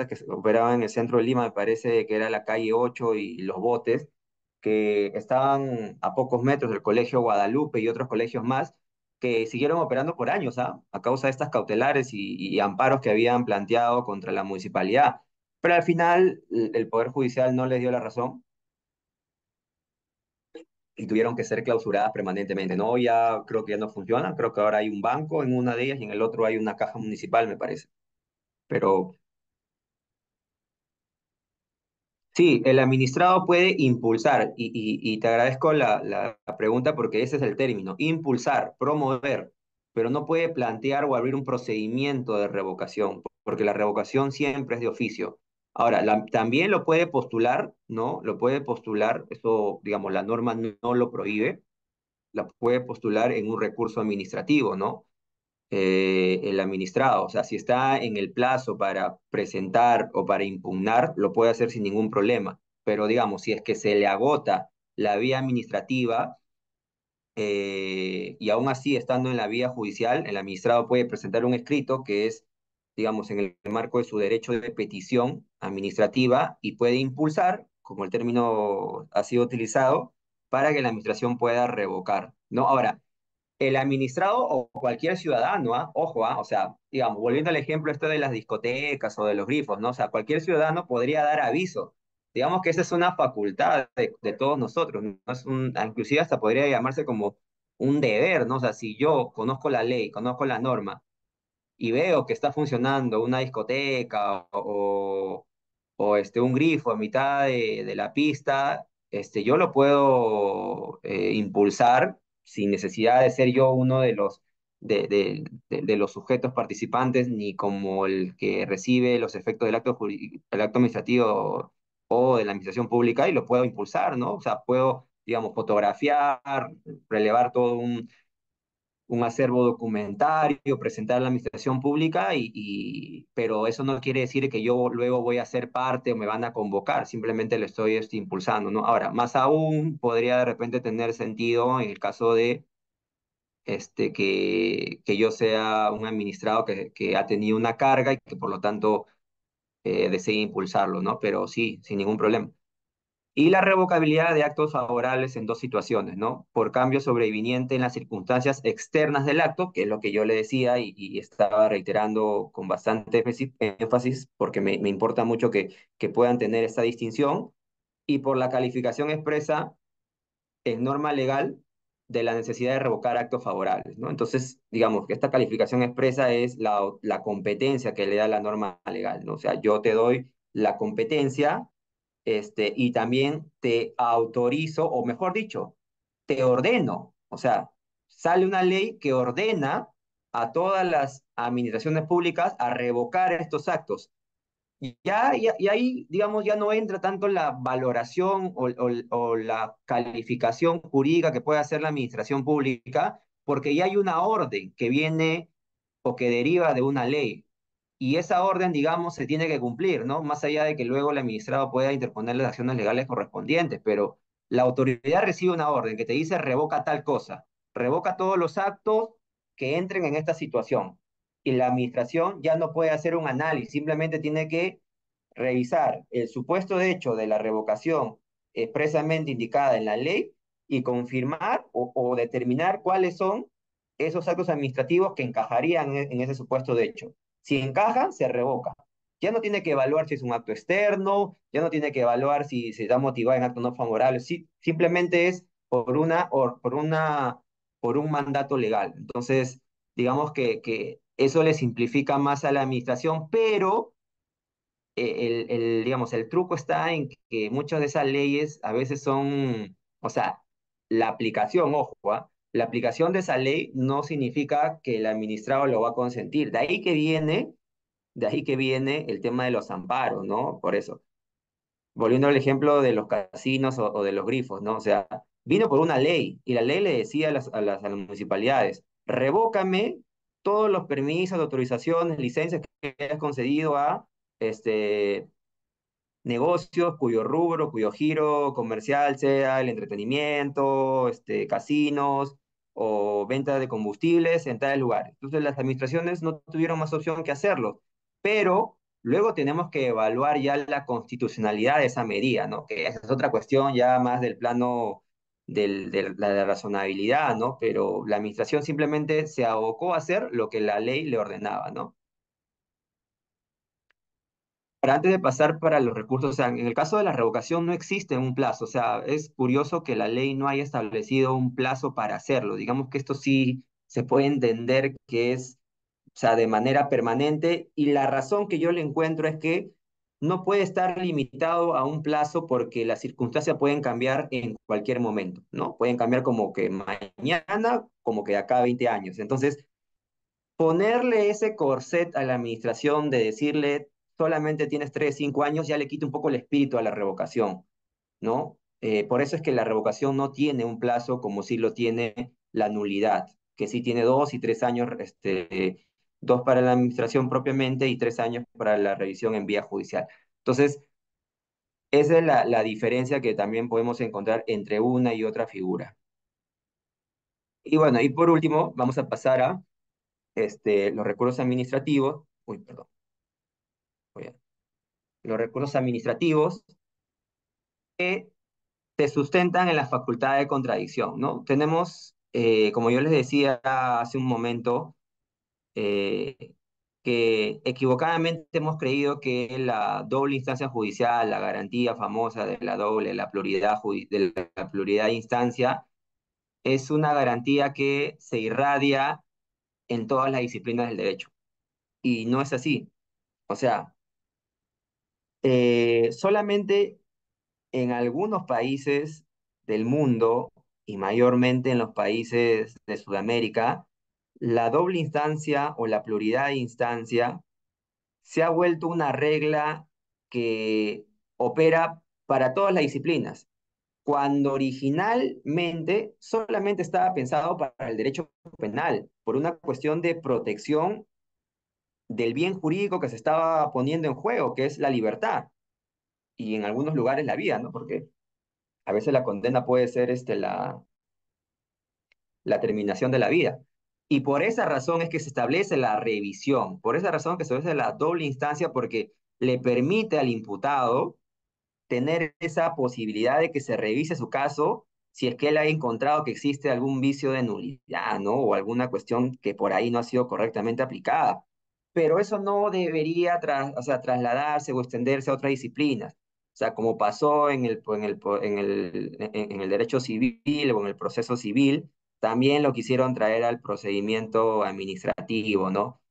que operaban en el centro de Lima, me parece que era la calle 8 y Los Botes, que estaban a pocos metros del Colegio Guadalupe y otros colegios más, que siguieron operando por años, ¿ah? A causa de estas cautelares y amparos que habían planteado contra la municipalidad. Pero al final el Poder Judicial no les dio la razón y tuvieron que ser clausuradas permanentemente. No, ya creo que ya no funcionan, creo que ahora hay un banco en una de ellas y en el otro hay una caja municipal, me parece. Pero sí, el administrado puede impulsar, y te agradezco la pregunta porque ese es el término, impulsar, promover, pero no puede plantear o abrir un procedimiento de revocación, porque la revocación siempre es de oficio. Ahora, también lo puede postular, ¿no? Lo puede postular, eso, digamos, la norma no lo prohíbe, la puede postular en un recurso administrativo, ¿no? El administrado. O sea, si está en el plazo para presentar o para impugnar, lo puede hacer sin ningún problema. Pero digamos, si es que se le agota la vía administrativa y aún así estando en la vía judicial, el administrado puede presentar un escrito que es, digamos, en el marco de su derecho de petición administrativa y puede impulsar, como el término ha sido utilizado, para que la administración pueda revocar, ¿no? Ahora, el administrado o cualquier ciudadano, ¿ah? Ojo, ¿ah? O sea, digamos, volviendo al ejemplo esto de las discotecas o de los grifos, ¿no? O sea, cualquier ciudadano podría dar aviso. Digamos que esa es una facultad de todos nosotros, ¿no? Es inclusive hasta podría llamarse como un deber, ¿no? O sea, si yo conozco la ley, conozco la norma y veo que está funcionando una discoteca o un grifo a mitad de la pista, yo lo puedo impulsar sin necesidad de ser yo uno de los sujetos participantes, ni como el que recibe los efectos del el acto administrativo o de la administración pública, y lo puedo impulsar, ¿no? O sea, puedo, digamos, fotografiar, relevar todo un acervo documentario, presentar a la administración pública, pero eso no quiere decir que yo luego voy a ser parte o me van a convocar, simplemente lo estoy impulsando, ¿no? Ahora, más aún podría de repente tener sentido en el caso de que yo sea un administrado que ha tenido una carga y que por lo tanto desee impulsarlo, ¿no? Pero sí, sin ningún problema. Y la revocabilidad de actos favorables en dos situaciones, ¿no? Por cambio sobreviniente en las circunstancias externas del acto, que es lo que yo le decía y estaba reiterando con bastante énfasis, porque me importa mucho que puedan tener esta distinción, y por la calificación expresa en norma legal de la necesidad de revocar actos favorables, ¿no? Entonces, digamos que esta calificación expresa es la competencia que le da la norma legal, ¿no? O sea, yo te doy la competencia y también te autorizo, o mejor dicho, te ordeno. O sea, sale una ley que ordena a todas las administraciones públicas a revocar estos actos. Y ahí, digamos, ya no entra tanto la valoración o la calificación jurídica que puede hacer la administración pública, porque ya hay una orden que viene o que deriva de una ley. Y esa orden, digamos, se tiene que cumplir, ¿no? Más allá de que luego el administrado pueda interponer las acciones legales correspondientes, pero la autoridad recibe una orden que te dice revoca tal cosa, revoca todos los actos que entren en esta situación. Y la administración ya no puede hacer un análisis, simplemente tiene que revisar el supuesto hecho de la revocación expresamente indicada en la ley y confirmar o determinar cuáles son esos actos administrativos que encajarían en ese supuesto de hecho. Si encaja, se revoca. Ya no tiene que evaluar si es un acto externo, ya no tiene que evaluar si se está motivado en actos no favorables, sí, simplemente es por un mandato legal. Entonces, digamos que eso le simplifica más a la administración, pero digamos, el truco está en que muchas de esas leyes a veces son, o sea, la aplicación, ojo, ¿ah? La aplicación de esa ley no significa que el administrado lo va a consentir. De ahí que viene el tema de los amparos, ¿no? Por eso, volviendo al ejemplo de los casinos o de los grifos, ¿no? O sea, vino por una ley y la ley le decía a las municipalidades, revócame todos los permisos, autorizaciones, licencias que hayas concedido a este, negocios cuyo rubro, cuyo giro comercial sea el entretenimiento, casinos o venta de combustibles en tales lugares. Entonces las administraciones no tuvieron más opción que hacerlo, pero luego tenemos que evaluar ya la constitucionalidad de esa medida, ¿no? Que esa es otra cuestión ya más del plano de la razonabilidad, ¿no? Pero la administración simplemente se abocó a hacer lo que la ley le ordenaba, ¿no? Pero antes de pasar para los recursos, o sea, en el caso de la revocación no existe un plazo, o sea, es curioso que la ley no haya establecido un plazo para hacerlo. Digamos que esto sí se puede entender que es, o sea, de manera permanente y la razón que yo le encuentro es que no puede estar limitado a un plazo porque las circunstancias pueden cambiar en cualquier momento, ¿no? Pueden cambiar como que mañana, como que de acá a 20 años. Entonces, ponerle ese corset a la administración de decirle solamente tienes 3 5 años, ya le quita un poco el espíritu a la revocación, ¿no? Por eso es que la revocación no tiene un plazo como si lo tiene la nulidad, que sí tiene 2 y 3 años, 2 para la administración propiamente y 3 años para la revisión en vía judicial. Entonces, esa es la diferencia que también podemos encontrar entre una y otra figura. Y bueno, y por último, vamos a pasar a los recursos administrativos. Uy, perdón. Muy bien. Los recursos administrativos que se sustentan en la facultad de contradicción, ¿no? Tenemos, como yo les decía hace un momento, que equivocadamente hemos creído que la doble instancia judicial, la garantía famosa de la doble, de la pluralidad de instancia, es una garantía que se irradia en todas las disciplinas del derecho. Y no es así. O sea, solamente en algunos países del mundo y mayormente en los países de Sudamérica, la doble instancia o la pluralidad de instancia se ha vuelto una regla que opera para todas las disciplinas, cuando originalmente solamente estaba pensado para el derecho penal, por una cuestión de protección del bien jurídico que se estaba poniendo en juego, que es la libertad, y en algunos lugares la vida, ¿no? Porque a veces la condena puede ser la terminación de la vida. Y por esa razón es que se establece la revisión, por esa razón que se establece la doble instancia, porque le permite al imputado tener esa posibilidad de que se revise su caso si es que él ha encontrado que existe algún vicio de nulidad, ¿no? O alguna cuestión que por ahí no ha sido correctamente aplicada. Pero eso no debería o sea, trasladarse o extenderse a otras disciplinas. O sea, como pasó en el derecho civil o en el proceso civil, también lo quisieron traer al procedimiento administrativo, ¿no?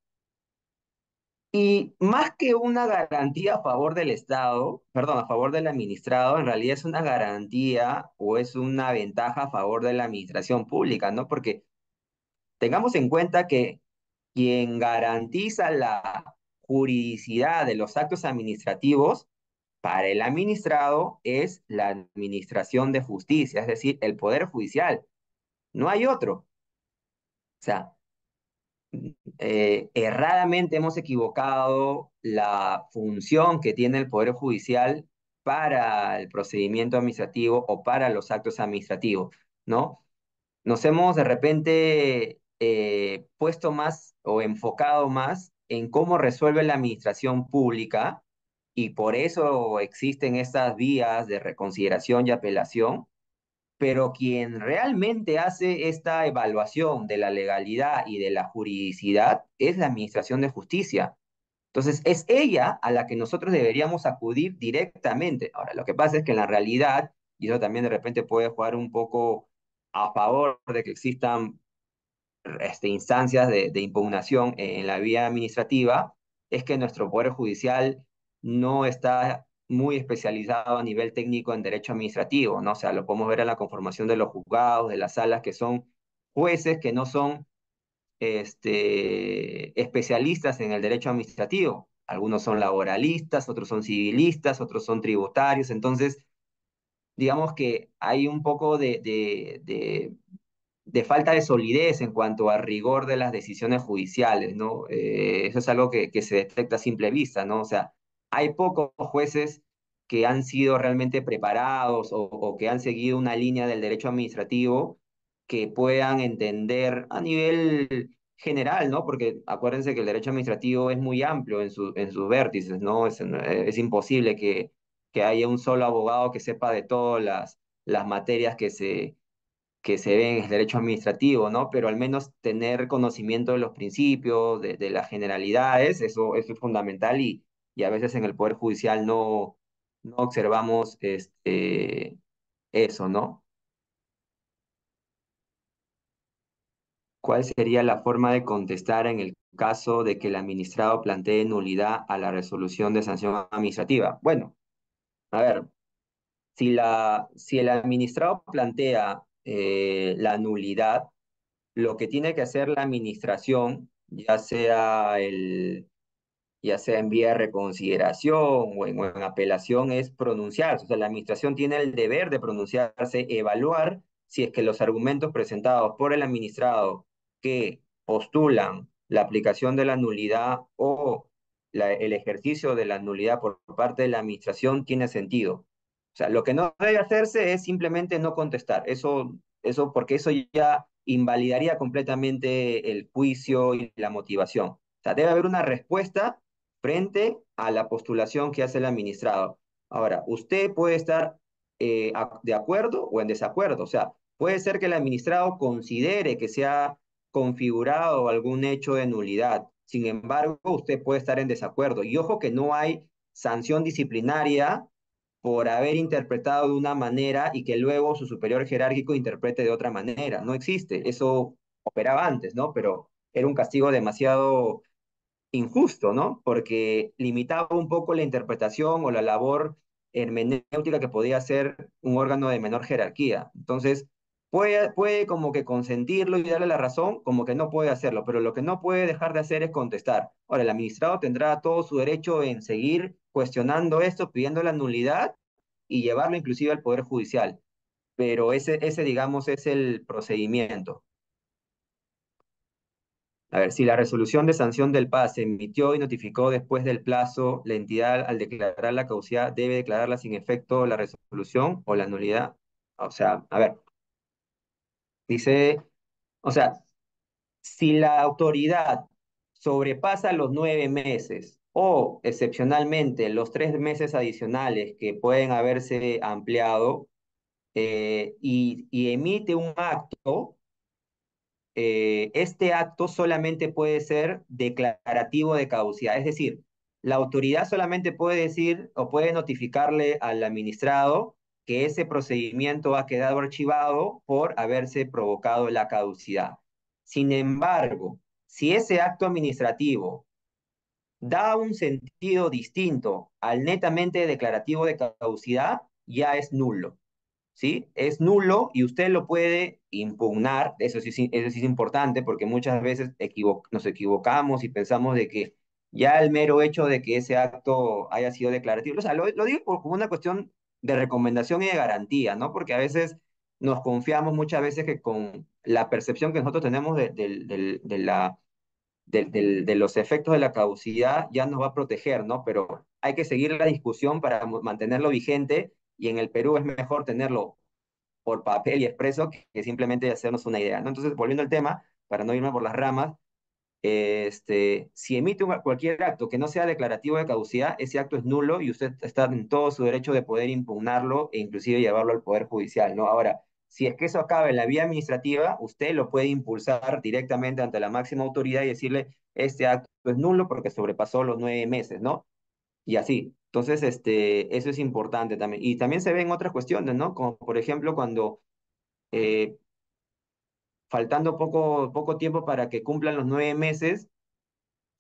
Y más que una garantía a favor del Estado, perdón, a favor del administrado, en realidad es una garantía o es una ventaja a favor de la administración pública, ¿no? Porque tengamos en cuenta que quien garantiza la juridicidad de los actos administrativos para el administrado es la administración de justicia, es decir, el poder judicial. No hay otro. sea, erradamente hemos equivocado la función que tiene el Poder Judicial para el procedimiento administrativo o para los actos administrativos, ¿no? Nos hemos de repente puesto más o enfocado más en cómo resuelve la administración pública y por eso existen estas vías de reconsideración y apelación, pero quien realmente hace esta evaluación de la legalidad y de la juridicidad es la Administración de Justicia. Entonces, es ella a la que nosotros deberíamos acudir directamente. Ahora, lo que pasa es que en la realidad, y eso también de repente puede jugar un poco a favor de que existan instancias de impugnación en la vía administrativa, es que nuestro Poder Judicial no está muy especializado a nivel técnico en derecho administrativo, ¿no? O sea, lo podemos ver en la conformación de los juzgados, de las salas, que son jueces que no son especialistas en el derecho administrativo. Algunos son laboralistas, otros son civilistas, otros son tributarios. Entonces, digamos que hay un poco de falta de solidez en cuanto a rigor de las decisiones judiciales, ¿no? Eso es algo que se detecta a simple vista, ¿no? O sea, hay pocos jueces que han sido realmente preparados o que han seguido una línea del derecho administrativo que puedan entender a nivel general, ¿no? Porque acuérdense que el derecho administrativo es muy amplio en sus vértices, ¿no? Es imposible que haya un solo abogado que sepa de todas las materias que se ven en el derecho administrativo, ¿no? Pero al menos tener conocimiento de los principios, de las generalidades, eso es fundamental y a veces en el Poder Judicial no observamos eso, ¿no? ¿Cuál sería la forma de contestar en el caso de que el administrado plantee nulidad a la resolución de sanción administrativa? Bueno, a ver, si el administrado plantea la nulidad, lo que tiene que hacer la administración, ya sea en vía de reconsideración o en apelación, es pronunciarse. O sea, la administración tiene el deber de pronunciarse, evaluar si es que los argumentos presentados por el administrado que postulan la aplicación de la nulidad o el ejercicio de la nulidad por parte de la administración tiene sentido. O sea, lo que no debe hacerse es simplemente no contestar. Porque eso ya invalidaría completamente el juicio y la motivación. O sea, debe haber una respuesta frente a la postulación que hace el administrado. Ahora, usted puede estar de acuerdo o en desacuerdo. O sea, puede ser que el administrado considere que se ha configurado algún hecho de nulidad. Sin embargo, usted puede estar en desacuerdo. Y ojo que no hay sanción disciplinaria por haber interpretado de una manera y que luego su superior jerárquico interprete de otra manera. No existe. Eso operaba antes, ¿no? Pero era un castigo demasiado injusto, ¿no? Porque limitaba un poco la interpretación o la labor hermenéutica que podía hacer un órgano de menor jerarquía. Entonces, puede como que consentirlo y darle la razón, como que no puede hacerlo, pero lo que no puede dejar de hacer es contestar. Ahora, el administrado tendrá todo su derecho en seguir cuestionando esto, pidiendo la nulidad y llevarlo inclusive al Poder Judicial, pero digamos, es el procedimiento. A ver, si la resolución de sanción del PAS se emitió y notificó después del plazo, la entidad al declarar la caducidad debe declararla sin efecto la resolución o la nulidad. O sea, a ver, dice, o sea, si la autoridad sobrepasa los 9 meses o excepcionalmente los 3 meses adicionales que pueden haberse ampliado y emite un acto, este acto solamente puede ser declarativo de caducidad. Es decir, la autoridad solamente puede decir o puede notificarle al administrado que ese procedimiento ha quedado archivado por haberse provocado la caducidad. Sin embargo, si ese acto administrativo da un sentido distinto al netamente declarativo de caducidad, ya es nulo. ¿Sí? Es nulo y usted lo puede impugnar, eso sí es importante porque muchas veces nos equivocamos y pensamos de que ya el mero hecho de que ese acto haya sido declarativo, o sea, lo digo como una cuestión de recomendación y de garantía, ¿no? Porque a veces nos confiamos muchas veces que con la percepción que nosotros tenemos de los efectos de la caducidad ya nos va a proteger, ¿no? Pero hay que seguir la discusión para mantenerlo vigente y en el Perú es mejor tenerlo por papel y expreso que simplemente hacernos una idea, ¿no? Entonces, volviendo al tema, para no irme por las ramas, si emite cualquier acto que no sea declarativo de caducidad, ese acto es nulo y usted está en todo su derecho de poder impugnarlo e inclusive llevarlo al Poder Judicial, ¿no? Ahora, si es que eso acaba en la vía administrativa, usted lo puede impulsar directamente ante la máxima autoridad y decirle, este acto es nulo porque sobrepasó los 9 meses, ¿no? Y así. Entonces, eso es importante también. Y también se ven otras cuestiones, ¿no? Como por ejemplo cuando eh, faltando poco tiempo para que cumplan los 9 meses,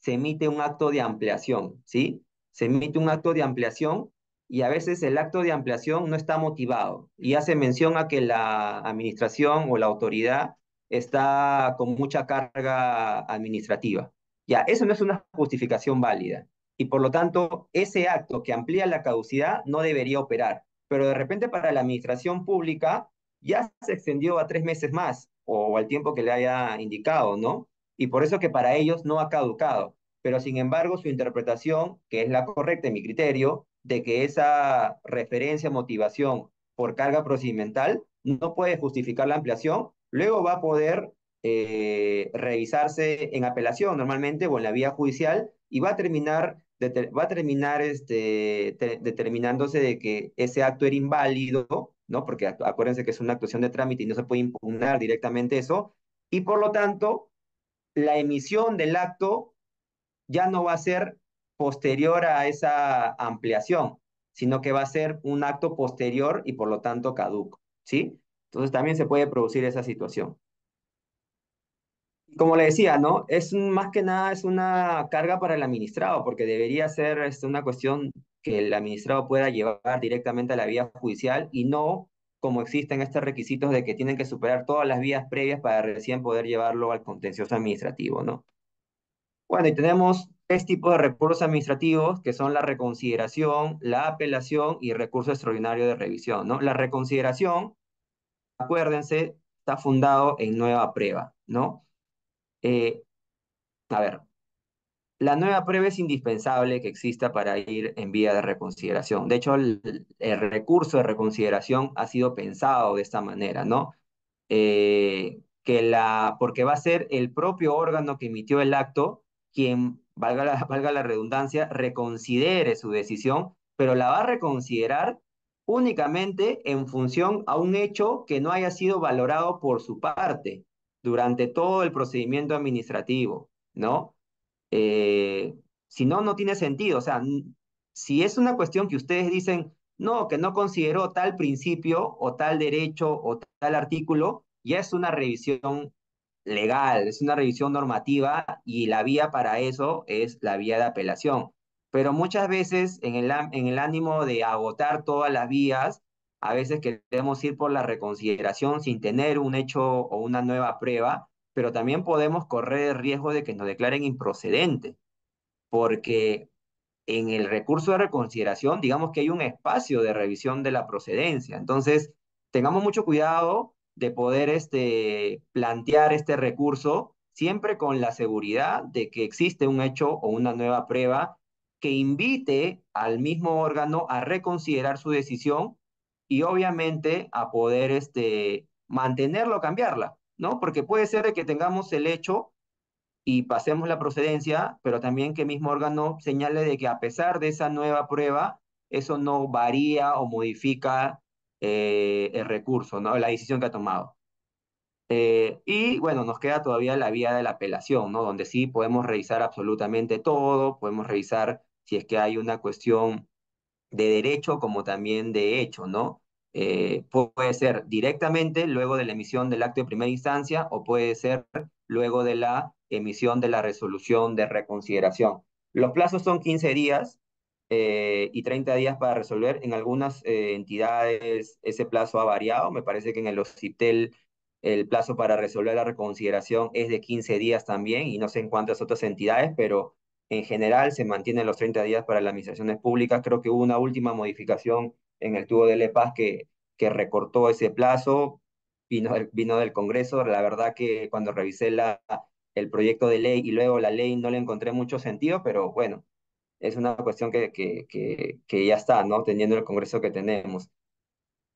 se emite un acto de ampliación, ¿sí? Se emite un acto de ampliación y a veces el acto de ampliación no está motivado y hace mención a que la administración o la autoridad está con mucha carga administrativa. Ya, eso no es una justificación válida y por lo tanto ese acto que amplía la caducidad no debería operar, pero de repente para la administración pública ya se extendió a 3 meses más o al tiempo que le haya indicado, ¿no? Y por eso que para ellos no ha caducado. Pero sin embargo, su interpretación, que es la correcta en mi criterio, de que esa referencia, motivación por carga procedimental no puede justificar la ampliación, luego va a poder revisarse en apelación normalmente o en la vía judicial y va a terminar determinándose de que ese acto era inválido, ¿no? Porque acuérdense que es una actuación de trámite y no se puede impugnar directamente eso, y por lo tanto la emisión del acto ya no va a ser posterior a esa ampliación, sino que va a ser un acto posterior y por lo tanto caduco, ¿sí? Entonces también se puede producir esa situación. Como le decía, ¿no? Más que nada es una carga para el administrado, porque debería ser una cuestión que el administrado pueda llevar directamente a la vía judicial y no como existen estos requisitos de que tienen que superar todas las vías previas para recién poder llevarlo al contencioso administrativo, ¿no? Bueno, y tenemos 3 tipos de recursos administrativos, que son la reconsideración, la apelación y recurso extraordinario de revisión, ¿no? La reconsideración, acuérdense, está fundado en nueva prueba, ¿no? Eh, a ver, la nueva prueba es indispensable que exista para ir en vía de reconsideración. De hecho, el recurso de reconsideración ha sido pensado de esta manera, ¿no? Porque va a ser el propio órgano que emitió el acto quien, valga la redundancia, reconsidere su decisión, pero la va a reconsiderar únicamente en función a un hecho que no haya sido valorado por su parte durante todo el procedimiento administrativo, ¿no? Eh, si no, no tiene sentido. O sea, si es una cuestión que ustedes dicen, no, que no consideró tal principio o tal derecho o tal artículo, ya es una revisión legal, es una revisión normativa y la vía para eso es la vía de apelación. Pero muchas veces en el ánimo de agotar todas las vías, a veces queremos ir por la reconsideración sin tener un hecho o una nueva prueba, pero también podemos correr el riesgo de que nos declaren improcedente, porque en el recurso de reconsideración, digamos que hay un espacio de revisión de la procedencia. Entonces, tengamos mucho cuidado de poder plantear este recurso siempre con la seguridad de que existe un hecho o una nueva prueba que invite al mismo órgano a reconsiderar su decisión y obviamente a poder mantenerlo o cambiarla, ¿no? Porque puede ser de que tengamos el hecho y pasemos la procedencia, pero también que el mismo órgano señale de que a pesar de esa nueva prueba, eso no varía o modifica el recurso, ¿no? La decisión que ha tomado. Y bueno, nos queda todavía la vía de la apelación, ¿no? Donde sí podemos revisar absolutamente todo, podemos revisar si es que hay una cuestión de derecho como también de hecho, ¿no? Puede ser directamente luego de la emisión del acto de primera instancia o puede ser luego de la emisión de la resolución de reconsideración. Los plazos son 15 días y 30 días para resolver. En algunas entidades ese plazo ha variado. Me parece que en el OCIPTEL el plazo para resolver la reconsideración es de 15 días también y no sé en cuántas otras entidades, pero en general se mantienen los 30 días para las administraciones públicas. Creo que hubo una última modificación en el tubo de LEPAS que recortó ese plazo, vino del Congreso. La verdad que cuando revisé el proyecto de ley y luego la ley no le encontré mucho sentido, pero bueno, es una cuestión que ya está, ¿no? Teniendo el Congreso que tenemos.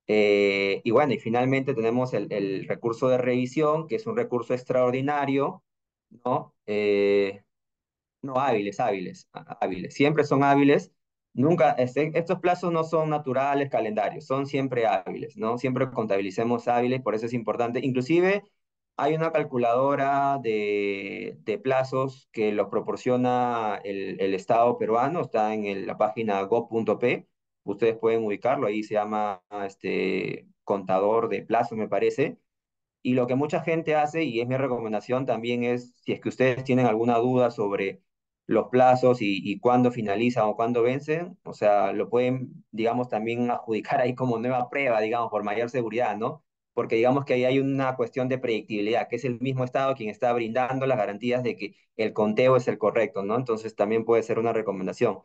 Y bueno, y finalmente tenemos el recurso de revisión, que es un recurso extraordinario, ¿no? No, hábiles. Siempre son hábiles. Nunca, estos plazos no son naturales, calendarios, son siempre hábiles, ¿no? Siempre contabilicemos hábiles, por eso es importante. Inclusive hay una calculadora de plazos que los proporciona el Estado peruano, está en la página go.p. Ustedes pueden ubicarlo, ahí se llama contador de plazos, me parece. Y lo que mucha gente hace, y es mi recomendación también, es si es que ustedes tienen alguna duda sobre los plazos y cuándo finalizan o cuándo vencen, o sea, lo pueden, digamos, también adjudicar ahí como nueva prueba, digamos, por mayor seguridad, ¿no? Porque digamos que ahí hay una cuestión de predictibilidad, que es el mismo Estado quien está brindando las garantías de que el conteo es el correcto, ¿no? Entonces también puede ser una recomendación.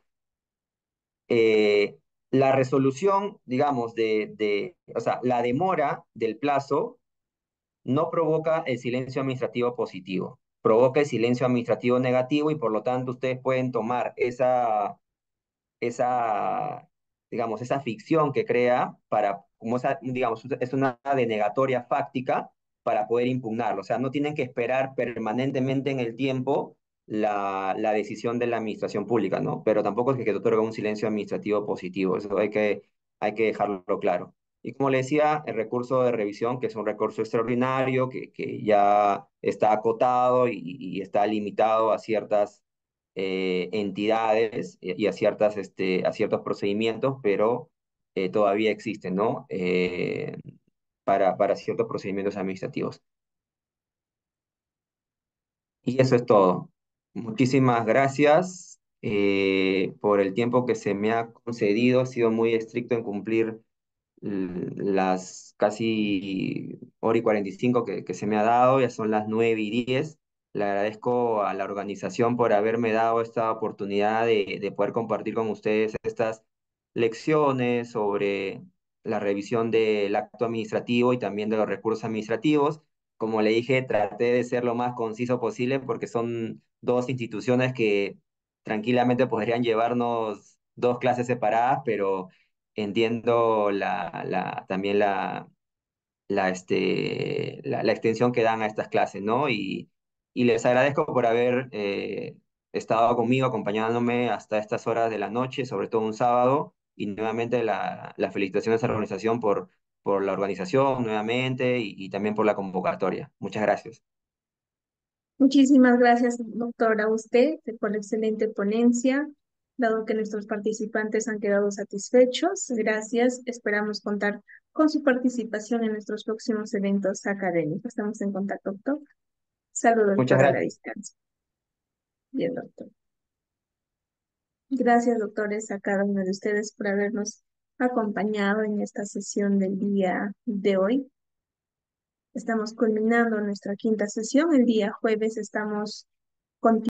La resolución, digamos, o sea, la demora del plazo no provoca el silencio administrativo positivo, provoca el silencio administrativo negativo y por lo tanto ustedes pueden tomar esa, digamos, esa ficción que crea para, como esa, digamos, es una denegatoria fáctica para poder impugnarlo. O sea, no tienen que esperar permanentemente en el tiempo la decisión de la administración pública, ¿no? Pero tampoco es que te otorga un silencio administrativo positivo, eso hay que dejarlo claro. Y como le decía, el recurso de revisión, que es un recurso extraordinario, que ya está acotado y está limitado a ciertas entidades y a ciertos procedimientos, pero todavía existen, ¿no? Para ciertos procedimientos administrativos. Y eso es todo. Muchísimas gracias por el tiempo que se me ha concedido. He sido muy estricto en cumplir las casi hora y 45 que se me ha dado, ya son las 9:10. Le agradezco a la organización por haberme dado esta oportunidad de poder compartir con ustedes estas lecciones sobre la revisión del acto administrativo y también de los recursos administrativos. Como le dije, traté de ser lo más conciso posible porque son dos instituciones que tranquilamente podrían llevarnos dos clases separadas, pero entiendo también la extensión que dan a estas clases, ¿no? Y les agradezco por haber estado conmigo, acompañándome hasta estas horas de la noche, sobre todo un sábado, y nuevamente las felicitaciones a la organización por la organización nuevamente y también por la convocatoria. Muchas gracias. Muchísimas gracias, doctora, a usted por la excelente ponencia. Dado que nuestros participantes han quedado satisfechos, gracias. Esperamos contar con su participación en nuestros próximos eventos académicos. Estamos en contacto, doctor. Saludos, Muchas doctor, a la gracias. distancia. Bien, doctor. Gracias, doctores, a cada uno de ustedes por habernos acompañado en esta sesión del día de hoy. Estamos culminando nuestra quinta sesión. El día jueves estamos continuando